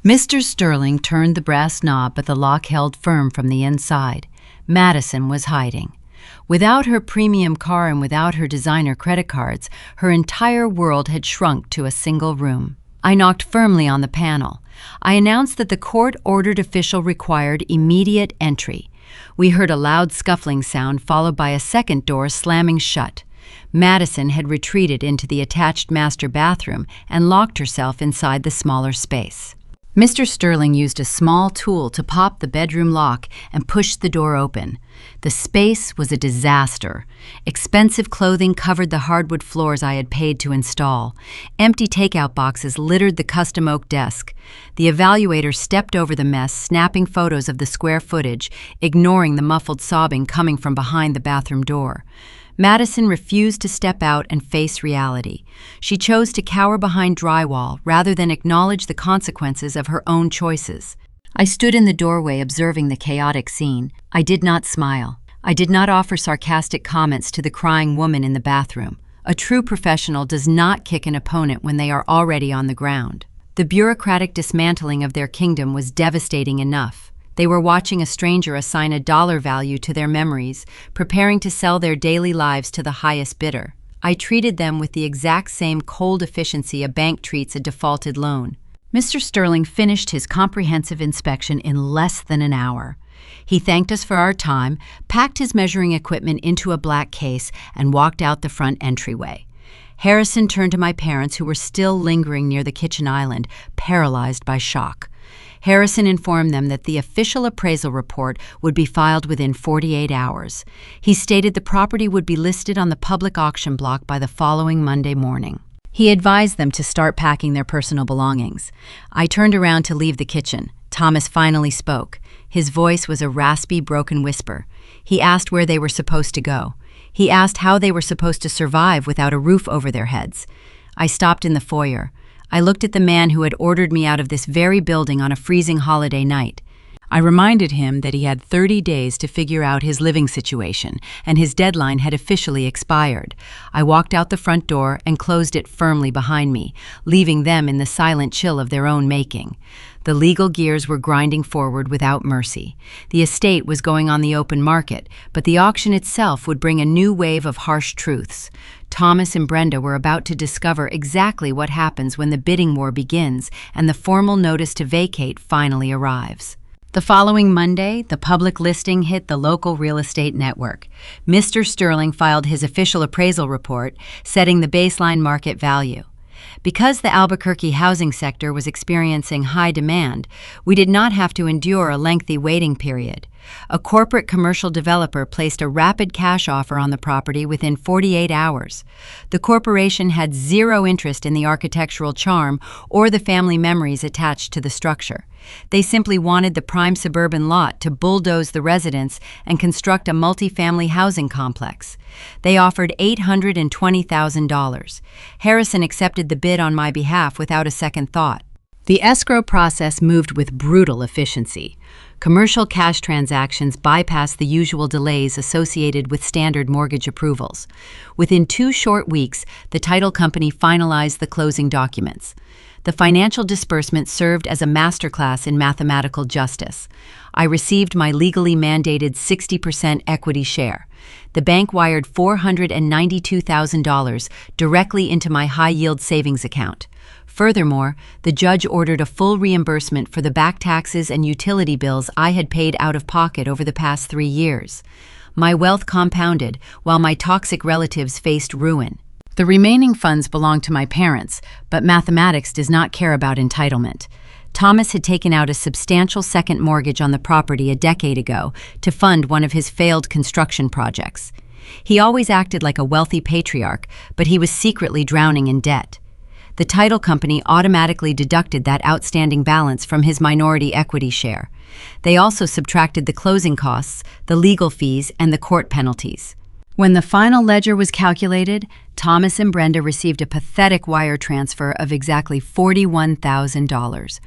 Mr. Sterling turned the brass knob, but the lock held firm from the inside. Madison was hiding. Without her premium car and without her designer credit cards, her entire world had shrunk to a single room. I knocked firmly on the panel. I announced that the court-ordered official required immediate entry. We heard a loud scuffling sound followed by a second door slamming shut. Madison had retreated into the attached master bathroom and locked herself inside the smaller space. Mr. Sterling used a small tool to pop the bedroom lock and push the door open. The space was a disaster. Expensive clothing covered the hardwood floors I had paid to install. Empty takeout boxes littered the custom oak desk. The evaluator stepped over the mess, snapping photos of the square footage, ignoring the muffled sobbing coming from behind the bathroom door. Madison refused to step out and face reality. She chose to cower behind drywall rather than acknowledge the consequences of her own choices. I stood in the doorway observing the chaotic scene. I did not smile. I did not offer sarcastic comments to the crying woman in the bathroom. A true professional does not kick an opponent when they are already on the ground. The bureaucratic dismantling of their kingdom was devastating enough. They were watching a stranger assign a dollar value to their memories, preparing to sell their daily lives to the highest bidder. I treated them with the exact same cold efficiency a bank treats a defaulted loan. Mr. Sterling finished his comprehensive inspection in less than an hour. He thanked us for our time, packed his measuring equipment into a black case, and walked out the front entryway. Harrison turned to my parents, who were still lingering near the kitchen island, paralyzed by shock. Harrison informed them that the official appraisal report would be filed within 48 hours. He stated the property would be listed on the public auction block by the following Monday morning. He advised them to start packing their personal belongings. I turned around to leave the kitchen. Thomas finally spoke. His voice was a raspy, broken whisper. He asked where they were supposed to go. He asked how they were supposed to survive without a roof over their heads. I stopped in the foyer. I looked at the man who had ordered me out of this very building on a freezing holiday night. I reminded him that he had 30 days to figure out his living situation, and his deadline had officially expired. I walked out the front door and closed it firmly behind me, leaving them in the silent chill of their own making. The legal gears were grinding forward without mercy. The estate was going on the open market, but the auction itself would bring a new wave of harsh truths. Thomas and Brenda were about to discover exactly what happens when the bidding war begins and the formal notice to vacate finally arrives. The following Monday, the public listing hit the local real estate network. Mr. Sterling filed his official appraisal report, setting the baseline market value. Because the Albuquerque housing sector was experiencing high demand, we did not have to endure a lengthy waiting period. A corporate commercial developer placed a rapid cash offer on the property within 48 hours. The corporation had zero interest in the architectural charm or the family memories attached to the structure. They simply wanted the prime suburban lot to bulldoze the residents and construct a multifamily housing complex. They offered $820,000. Harrison accepted the bid on my behalf without a second thought. The escrow process moved with brutal efficiency. Commercial cash transactions bypassed the usual delays associated with standard mortgage approvals. Within 2 short weeks, the title company finalized the closing documents. The financial disbursement served as a masterclass in mathematical justice. I received my legally mandated 60% equity share. The bank wired $492,000 directly into my high-yield savings account. Furthermore, the judge ordered a full reimbursement for the back taxes and utility bills I had paid out of pocket over the past 3 years. My wealth compounded while my toxic relatives faced ruin. The remaining funds belonged to my parents, but mathematics does not care about entitlement. Thomas had taken out a substantial second mortgage on the property a decade ago to fund one of his failed construction projects. He always acted like a wealthy patriarch, but he was secretly drowning in debt. The title company automatically deducted that outstanding balance from his minority equity share. They also subtracted the closing costs, the legal fees, and the court penalties. When the final ledger was calculated, Thomas and Brenda received a pathetic wire transfer of exactly $41,000.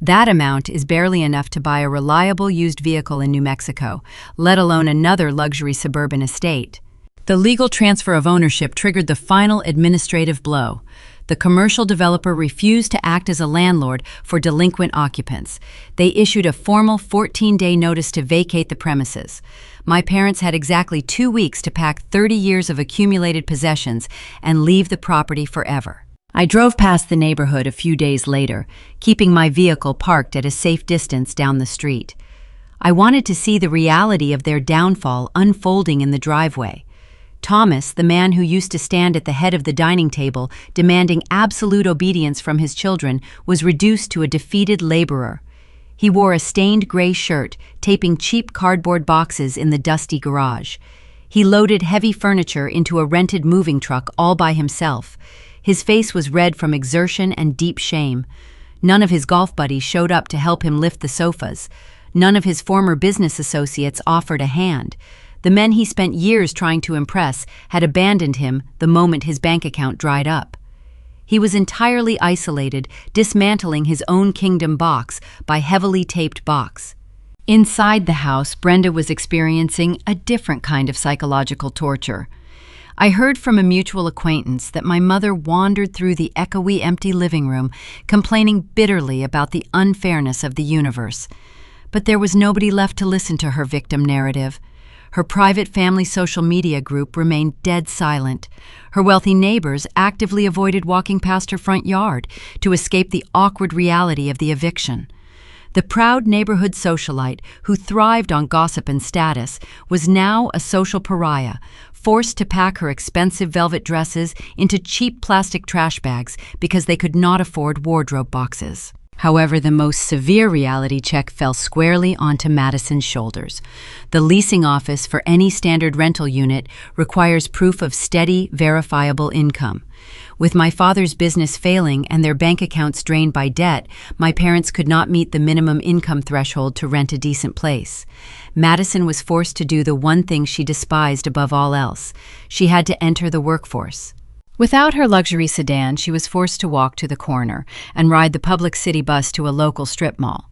That amount is barely enough to buy a reliable used vehicle in New Mexico, let alone another luxury suburban estate. The legal transfer of ownership triggered the final administrative blow. The commercial developer refused to act as a landlord for delinquent occupants. They issued a formal 14-day notice to vacate the premises. My parents had exactly 2 weeks to pack 30 years of accumulated possessions and leave the property forever. I drove past the neighborhood a few days later, keeping my vehicle parked at a safe distance down the street. I wanted to see the reality of their downfall unfolding in the driveway. Thomas, the man who used to stand at the head of the dining table demanding absolute obedience from his children, was reduced to a defeated laborer. He wore a stained gray shirt, taping cheap cardboard boxes in the dusty garage. He loaded heavy furniture into a rented moving truck all by himself. His face was red from exertion and deep shame. None of his golf buddies showed up to help him lift the sofas. None of his former business associates offered a hand. The men he spent years trying to impress had abandoned him the moment his bank account dried up. He was entirely isolated, dismantling his own kingdom box by heavily taped box. Inside the house, Brenda was experiencing a different kind of psychological torture. I heard from a mutual acquaintance that my mother wandered through the echoey, empty living room, complaining bitterly about the unfairness of the universe. But there was nobody left to listen to her victim narrative. Her private family social media group remained dead silent. Her wealthy neighbors actively avoided walking past her front yard to escape the awkward reality of the eviction. The proud neighborhood socialite, who thrived on gossip and status, was now a social pariah, forced to pack her expensive velvet dresses into cheap plastic trash bags because they could not afford wardrobe boxes. However, the most severe reality check fell squarely onto Madison's shoulders. The leasing office for any standard rental unit requires proof of steady, verifiable income. With my father's business failing and their bank accounts drained by debt, my parents could not meet the minimum income threshold to rent a decent place. Madison was forced to do the one thing she despised above all else. She had to enter the workforce. Without her luxury sedan, she was forced to walk to the corner and ride the public city bus to a local strip mall.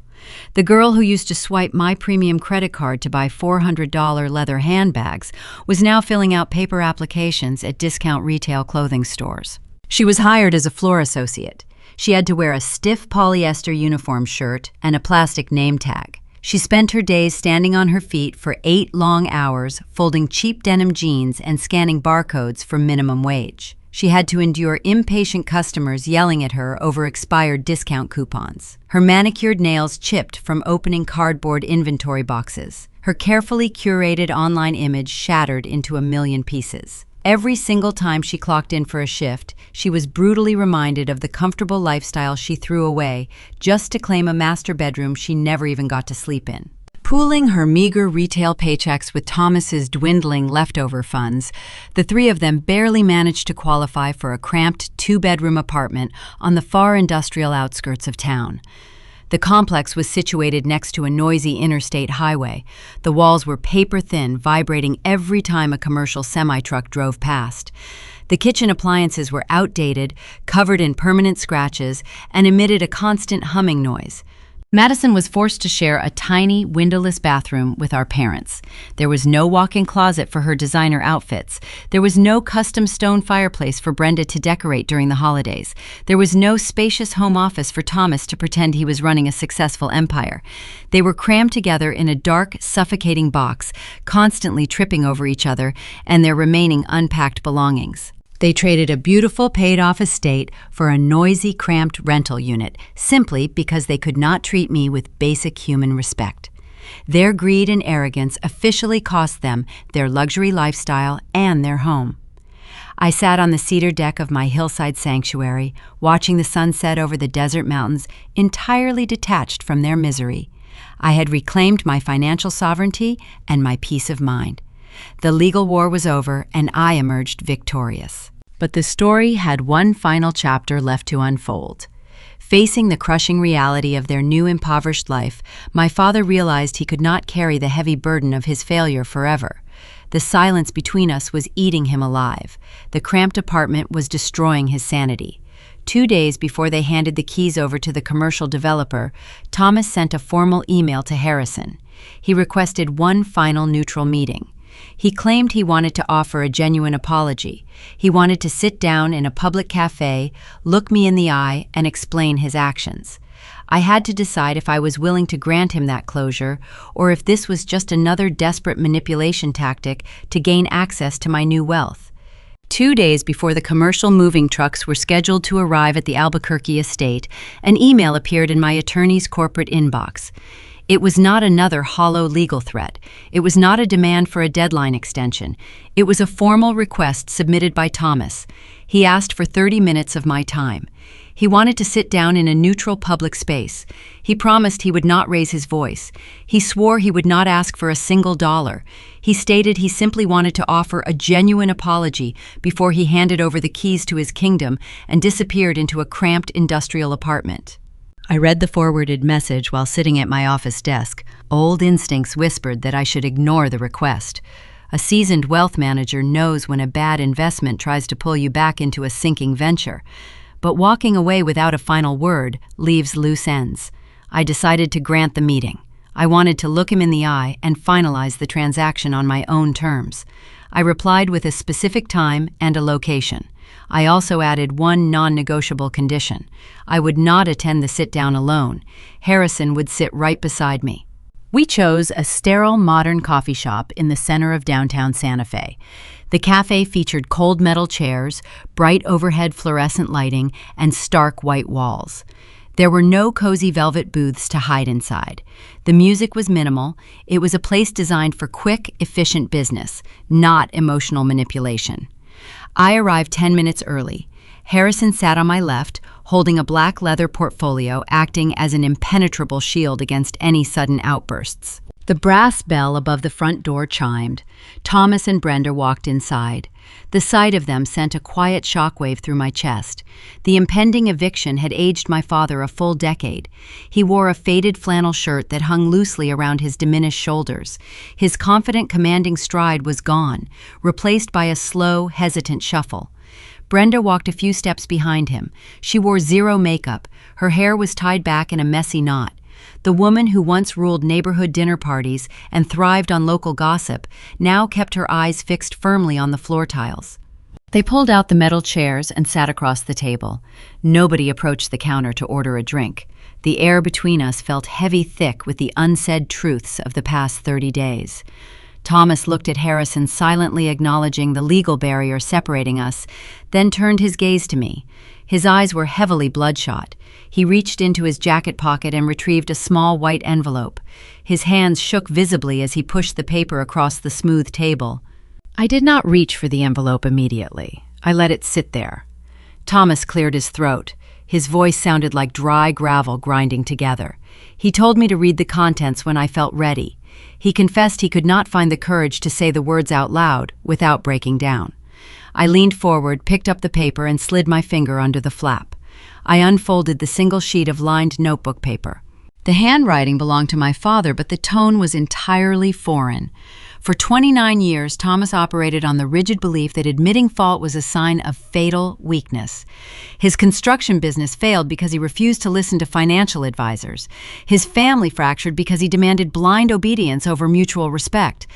The girl who used to swipe my premium credit card to buy $400 leather handbags was now filling out paper applications at discount retail clothing stores. She was hired as a floor associate. She had to wear a stiff polyester uniform shirt and a plastic name tag. She spent her days standing on her feet for 8 long hours, folding cheap denim jeans and scanning barcodes for minimum wage. She had to endure impatient customers yelling at her over expired discount coupons. Her manicured nails chipped from opening cardboard inventory boxes. Her carefully curated online image shattered into a million pieces. Every single time she clocked in for a shift, she was brutally reminded of the comfortable lifestyle she threw away just to claim a master bedroom she never even got to sleep in. Pooling her meager retail paychecks with Thomas's dwindling leftover funds, the three of them barely managed to qualify for a cramped 2-bedroom apartment on the far industrial outskirts of town. The complex was situated next to a noisy interstate highway. The walls were paper-thin, vibrating every time a commercial semi-truck drove past. The kitchen appliances were outdated, covered in permanent scratches, and emitted a constant humming noise. Madison was forced to share a tiny, windowless bathroom with our parents. There was no walk-in closet for her designer outfits. There was no custom stone fireplace for Brenda to decorate during the holidays. There was no spacious home office for Thomas to pretend he was running a successful empire. They were crammed together in a dark, suffocating box, constantly tripping over each other and their remaining unpacked belongings. They traded a beautiful paid-off estate for a noisy, cramped rental unit, simply because they could not treat me with basic human respect. Their greed and arrogance officially cost them their luxury lifestyle and their home. I sat on the cedar deck of my hillside sanctuary, watching the sunset over the desert mountains, entirely detached from their misery. I had reclaimed my financial sovereignty and my peace of mind. The legal war was over, and I emerged victorious. But the story had one final chapter left to unfold. Facing the crushing reality of their new impoverished life, my father realized he could not carry the heavy burden of his failure forever. The silence between us was eating him alive. The cramped apartment was destroying his sanity. 2 days before they handed the keys over to the commercial developer, Thomas sent a formal email to Harrison. He requested one final neutral meeting. He claimed he wanted to offer a genuine apology. He wanted to sit down in a public cafe, look me in the eye, and explain his actions. I had to decide if I was willing to grant him that closure, or if this was just another desperate manipulation tactic to gain access to my new wealth. 2 days before the commercial moving trucks were scheduled to arrive at the Albuquerque estate, an email appeared in my attorney's corporate inbox. It was not another hollow legal threat. It was not a demand for a deadline extension. It was a formal request submitted by Thomas. He asked for 30 minutes of my time. He wanted to sit down in a neutral public space. He promised he would not raise his voice. He swore he would not ask for a single dollar. He stated he simply wanted to offer a genuine apology before he handed over the keys to his kingdom and disappeared into a cramped industrial apartment. I read the forwarded message while sitting at my office desk. Old instincts whispered that I should ignore the request. A seasoned wealth manager knows when a bad investment tries to pull you back into a sinking venture. But walking away without a final word leaves loose ends. I decided to grant the meeting. I wanted to look him in the eye and finalize the transaction on my own terms. I replied with a specific time and a location. I also added one non-negotiable condition. I would not attend the sit-down alone. Harrison would sit right beside me. We chose a sterile, modern coffee shop in the center of downtown Santa Fe. The cafe featured cold metal chairs, bright overhead fluorescent lighting, and stark white walls. There were no cozy velvet booths to hide inside. The music was minimal. It was a place designed for quick, efficient business, not emotional manipulation. I arrived 10 minutes early. Harrison sat on my left, holding a black leather portfolio, acting as an impenetrable shield against any sudden outbursts. The brass bell above the front door chimed. Thomas and Brenda walked inside. The sight of them sent a quiet shockwave through my chest. The impending eviction had aged my father a full decade. He wore a faded flannel shirt that hung loosely around his diminished shoulders. His confident, commanding stride was gone, replaced by a slow, hesitant shuffle. Brenda walked a few steps behind him. She wore zero makeup. Her hair was tied back in a messy knot. The woman who once ruled neighborhood dinner parties and thrived on local gossip now kept her eyes fixed firmly on the floor tiles. They pulled out the metal chairs and sat across the table. Nobody approached the counter to order a drink. The air between us felt heavy thick with the unsaid truths of the past 30 days. Thomas looked at Harrison, silently acknowledging the legal barrier separating us, then turned his gaze to me. His eyes were heavily bloodshot. He reached into his jacket pocket and retrieved a small white envelope. His hands shook visibly as he pushed the paper across the smooth table. I did not reach for the envelope immediately. I let it sit there. Thomas cleared his throat. His voice sounded like dry gravel grinding together. He told me to read the contents when I felt ready. He confessed he could not find the courage to say the words out loud without breaking down. I leaned forward, picked up the paper, and slid my finger under the flap. I unfolded the single sheet of lined notebook paper. The handwriting belonged to my father, but the tone was entirely foreign. For 29 years, Thomas operated on the rigid belief that admitting fault was a sign of fatal weakness. His construction business failed because he refused to listen to financial advisors. His family fractured because he demanded blind obedience over mutual respect.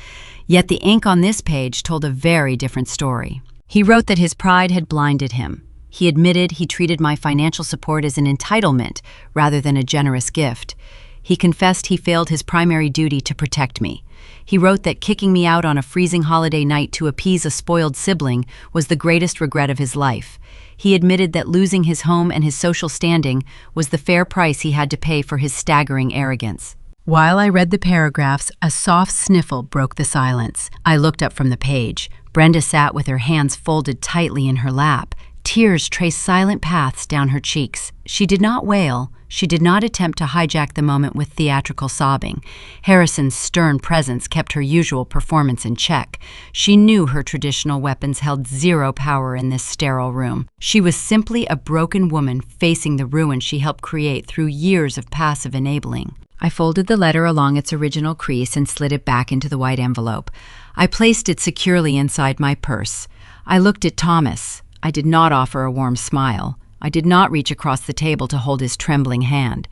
Yet the ink on this page told a very different story. He wrote that his pride had blinded him. He admitted he treated my financial support as an entitlement rather than a generous gift. He confessed he failed his primary duty to protect me. He wrote that kicking me out on a freezing holiday night to appease a spoiled sibling was the greatest regret of his life. He admitted that losing his home and his social standing was the fair price he had to pay for his staggering arrogance. While I read the paragraphs, a soft sniffle broke the silence. I looked up from the page. Brenda sat with her hands folded tightly in her lap. Tears traced silent paths down her cheeks. She did not wail. She did not attempt to hijack the moment with theatrical sobbing. Harrison's stern presence kept her usual performance in check. She knew her traditional weapons held zero power in this sterile room. She was simply a broken woman facing the ruin she helped create through years of passive enabling. I folded the letter along its original crease and slid it back into the white envelope. I placed it securely inside my purse. I looked at Thomas. I did not offer a warm smile. I did not reach across the table to hold his trembling hand.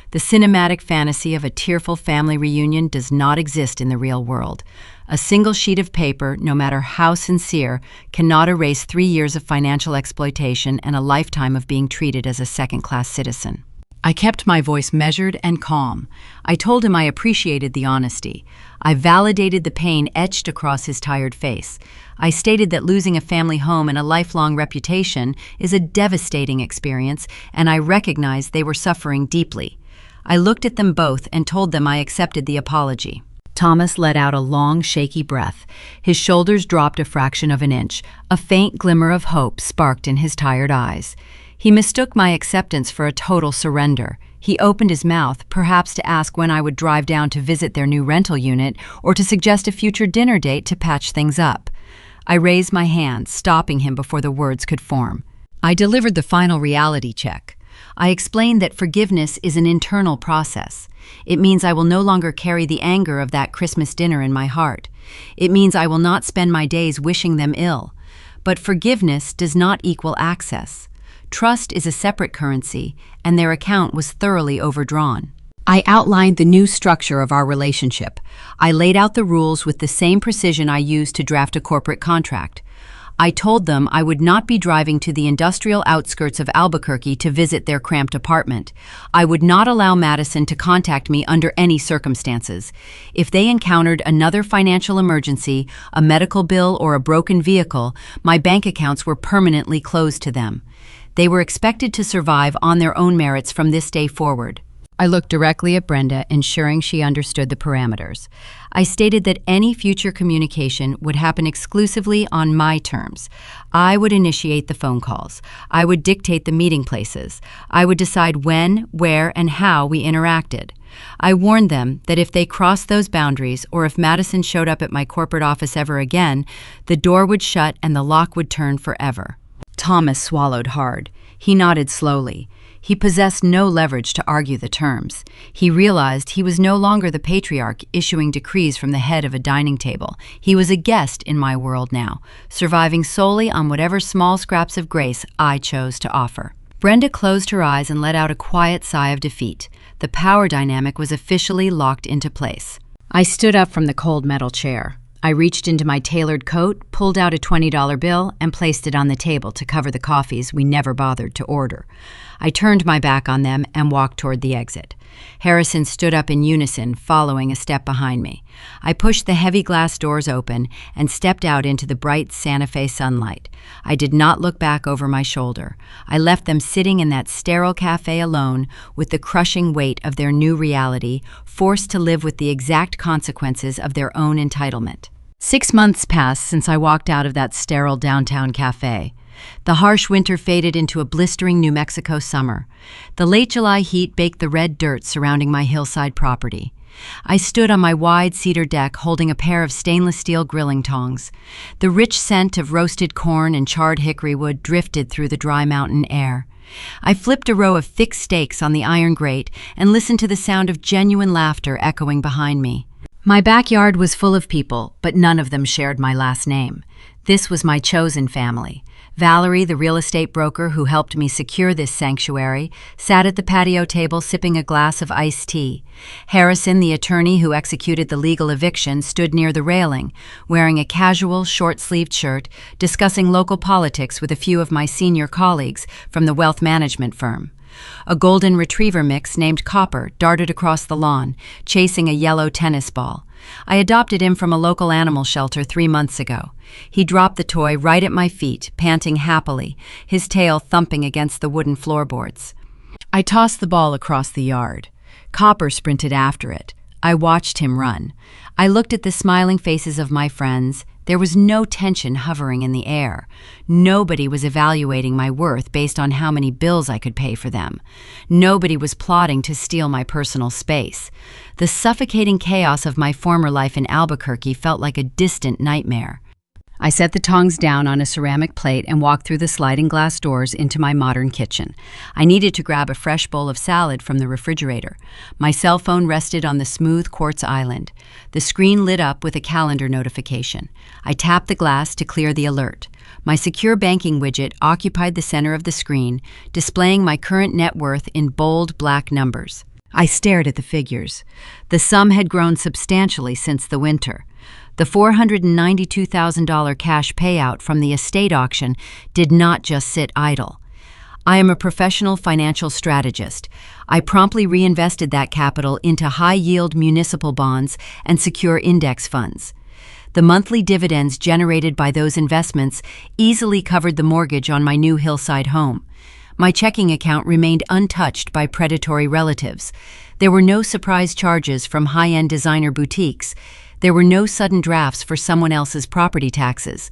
The cinematic fantasy of a tearful family reunion does not exist in the real world. A single sheet of paper, no matter how sincere, cannot erase 3 years of financial exploitation and a lifetime of being treated as a second-class citizen. I kept my voice measured and calm. I told him I appreciated the honesty. I validated the pain etched across his tired face. I stated that losing a family home and a lifelong reputation is a devastating experience, and I recognized they were suffering deeply. I looked at them both and told them I accepted the apology. Thomas let out a long, shaky breath. His shoulders dropped a fraction of an inch. A faint glimmer of hope sparked in his tired eyes. He mistook my acceptance for a total surrender. He opened his mouth, perhaps to ask when I would drive down to visit their new rental unit or to suggest a future dinner date to patch things up. I raised my hand, stopping him before the words could form. I delivered the final reality check. I explained that forgiveness is an internal process. It means I will no longer carry the anger of that Christmas dinner in my heart. It means I will not spend my days wishing them ill. But forgiveness does not equal access. Trust is a separate currency, and their account was thoroughly overdrawn. I outlined the new structure of our relationship. I laid out the rules with the same precision I used to draft a corporate contract. I told them I would not be driving to the industrial outskirts of Albuquerque to visit their cramped apartment. I would not allow Madison to contact me under any circumstances. If they encountered another financial emergency, a medical bill, or a broken vehicle, my bank accounts were permanently closed to them. They were expected to survive on their own merits from this day forward. I looked directly at Brenda, ensuring she understood the parameters. I stated that any future communication would happen exclusively on my terms. I would initiate the phone calls. I would dictate the meeting places. I would decide when, where, and how we interacted. I warned them that if they crossed those boundaries, or if Madison showed up at my corporate office ever again, the door would shut and the lock would turn forever. Thomas swallowed hard. He nodded slowly. He possessed no leverage to argue the terms. He realized he was no longer the patriarch issuing decrees from the head of a dining table. He was a guest in my world now, surviving solely on whatever small scraps of grace I chose to offer. Brenda closed her eyes and let out a quiet sigh of defeat. The power dynamic was officially locked into place. I stood up from the cold metal chair. I reached into my tailored coat, pulled out a $20 bill, and placed it on the table to cover the coffees we never bothered to order. I turned my back on them and walked toward the exit. Harrison stood up in unison, following a step behind me. I pushed the heavy glass doors open and stepped out into the bright Santa Fe sunlight. I did not look back over my shoulder. I left them sitting in that sterile cafe alone, with the crushing weight of their new reality, forced to live with the exact consequences of their own entitlement. 6 months passed since I walked out of that sterile downtown cafe. The harsh winter faded into a blistering New Mexico summer. The late July heat baked the red dirt surrounding my hillside property. I stood on my wide cedar deck holding a pair of stainless steel grilling tongs. The rich scent of roasted corn and charred hickory wood drifted through the dry mountain air. I flipped a row of thick steaks on the iron grate and listened to the sound of genuine laughter echoing behind me. My backyard was full of people, but none of them shared my last name. This was my chosen family. Valerie, the real estate broker who helped me secure this sanctuary, sat at the patio table sipping a glass of iced tea. Harrison, the attorney who executed the legal eviction, stood near the railing, wearing a casual, short-sleeved shirt, discussing local politics with a few of my senior colleagues from the wealth management firm. A golden retriever mix named Copper darted across the lawn, chasing a yellow tennis ball. I adopted him from a local animal shelter 3 months ago. He dropped the toy right at my feet, panting happily, his tail thumping against the wooden floorboards. I tossed the ball across the yard. Copper sprinted after it. I watched him run. I looked at the smiling faces of my friends. There was no tension hovering in the air. Nobody was evaluating my worth based on how many bills I could pay for them. Nobody was plotting to steal my personal space. The suffocating chaos of my former life in Albuquerque felt like a distant nightmare. I set the tongs down on a ceramic plate and walked through the sliding glass doors into my modern kitchen. I needed to grab a fresh bowl of salad from the refrigerator. My cell phone rested on the smooth quartz island. The screen lit up with a calendar notification. I tapped the glass to clear the alert. My secure banking widget occupied the center of the screen, displaying my current net worth in bold black numbers. I stared at the figures. The sum had grown substantially since the winter. The $492,000 cash payout from the estate auction did not just sit idle. I am a professional financial strategist. I promptly reinvested that capital into high-yield municipal bonds and secure index funds. The monthly dividends generated by those investments easily covered the mortgage on my new hillside home. My checking account remained untouched by predatory relatives. There were no surprise charges from high-end designer boutiques. There were no sudden drafts for someone else's property taxes.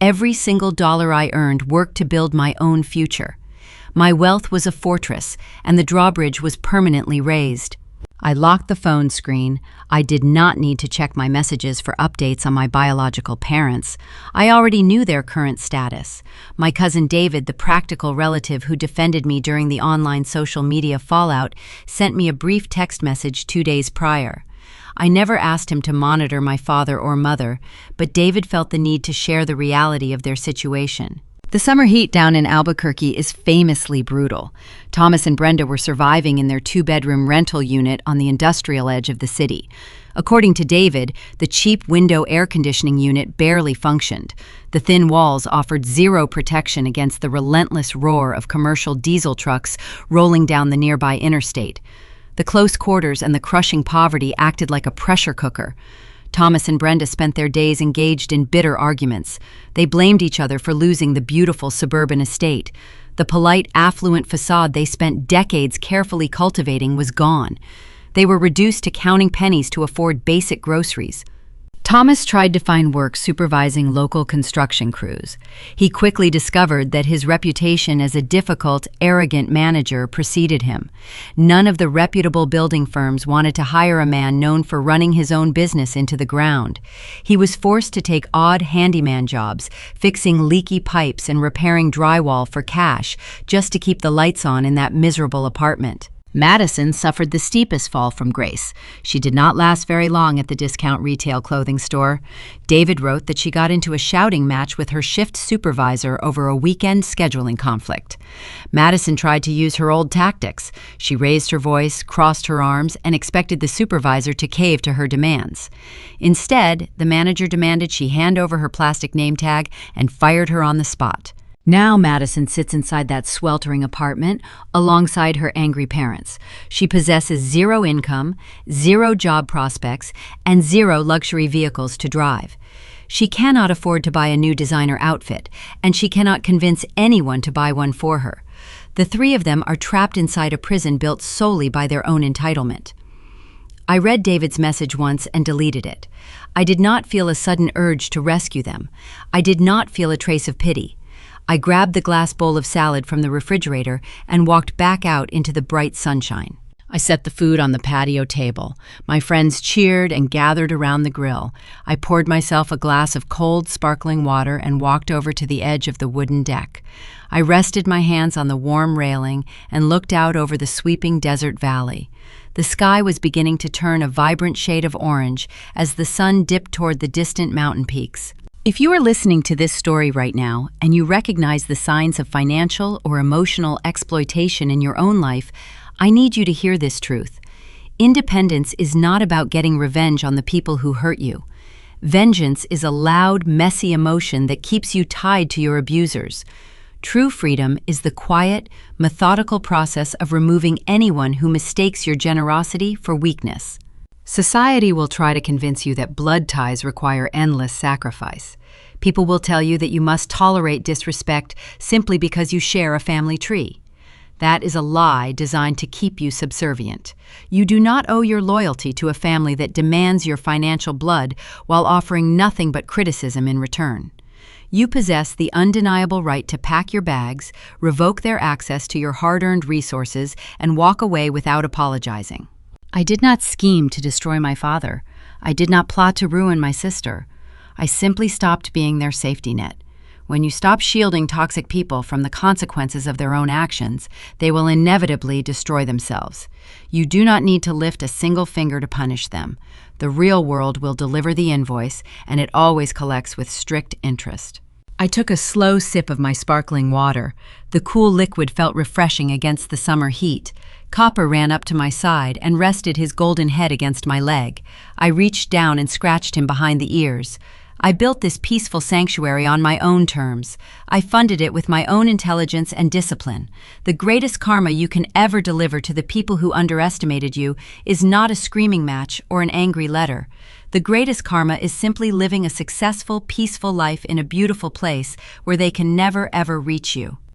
Every single dollar I earned worked to build my own future. My wealth was a fortress, and the drawbridge was permanently raised. I locked the phone screen. I did not need to check my messages for updates on my biological parents. I already knew their current status. My cousin David, the practical relative who defended me during the online social media fallout, sent me a brief text message 2 days prior. I never asked him to monitor my father or mother, but David felt the need to share the reality of their situation. The summer heat down in Albuquerque is famously brutal. Thomas and Brenda were surviving in their two-bedroom rental unit on the industrial edge of the city. According to David, the cheap window air conditioning unit barely functioned. The thin walls offered zero protection against the relentless roar of commercial diesel trucks rolling down the nearby interstate. The close quarters and the crushing poverty acted like a pressure cooker. Thomas and Brenda spent their days engaged in bitter arguments. They blamed each other for losing the beautiful suburban estate. The polite, affluent facade they spent decades carefully cultivating was gone. They were reduced to counting pennies to afford basic groceries. Thomas tried to find work supervising local construction crews. He quickly discovered that his reputation as a difficult, arrogant manager preceded him. None of the reputable building firms wanted to hire a man known for running his own business into the ground. He was forced to take odd handyman jobs, fixing leaky pipes and repairing drywall for cash, just to keep the lights on in that miserable apartment. Madison suffered the steepest fall from grace. She did not last very long at the discount retail clothing store. David wrote that she got into a shouting match with her shift supervisor over a weekend scheduling conflict. Madison tried to use her old tactics. She raised her voice, crossed her arms, and expected the supervisor to cave to her demands. Instead, the manager demanded she hand over her plastic name tag and fired her on the spot. Now Madison sits inside that sweltering apartment alongside her angry parents. She possesses zero income, zero job prospects, and zero luxury vehicles to drive. She cannot afford to buy a new designer outfit, and she cannot convince anyone to buy one for her. The three of them are trapped inside a prison built solely by their own entitlement. I read David's message once and deleted it. I did not feel a sudden urge to rescue them. I did not feel a trace of pity. I grabbed the glass bowl of salad from the refrigerator and walked back out into the bright sunshine. I set the food on the patio table. My friends cheered and gathered around the grill. I poured myself a glass of cold, sparkling water and walked over to the edge of the wooden deck. I rested my hands on the warm railing and looked out over the sweeping desert valley. The sky was beginning to turn a vibrant shade of orange as the sun dipped toward the distant mountain peaks. If you are listening to this story right now and you recognize the signs of financial or emotional exploitation in your own life, I need you to hear this truth. Independence is not about getting revenge on the people who hurt you. Vengeance is a loud, messy emotion that keeps you tied to your abusers. True freedom is the quiet, methodical process of removing anyone who mistakes your generosity for weakness. Society will try to convince you that blood ties require endless sacrifice. People will tell you that you must tolerate disrespect simply because you share a family tree. That is a lie designed to keep you subservient. You do not owe your loyalty to a family that demands your financial blood while offering nothing but criticism in return. You possess the undeniable right to pack your bags, revoke their access to your hard-earned resources, and walk away without apologizing. I did not scheme to destroy my father. I did not plot to ruin my sister. I simply stopped being their safety net. When you stop shielding toxic people from the consequences of their own actions, they will inevitably destroy themselves. You do not need to lift a single finger to punish them. The real world will deliver the invoice, and it always collects with strict interest. I took a slow sip of my sparkling water. The cool liquid felt refreshing against the summer heat. Copper ran up to my side and rested his golden head against my leg. I reached down and scratched him behind the ears. I built this peaceful sanctuary on my own terms. I funded it with my own intelligence and discipline. The greatest karma you can ever deliver to the people who underestimated you is not a screaming match or an angry letter. The greatest karma is simply living a successful, peaceful life in a beautiful place where they can never, ever reach you.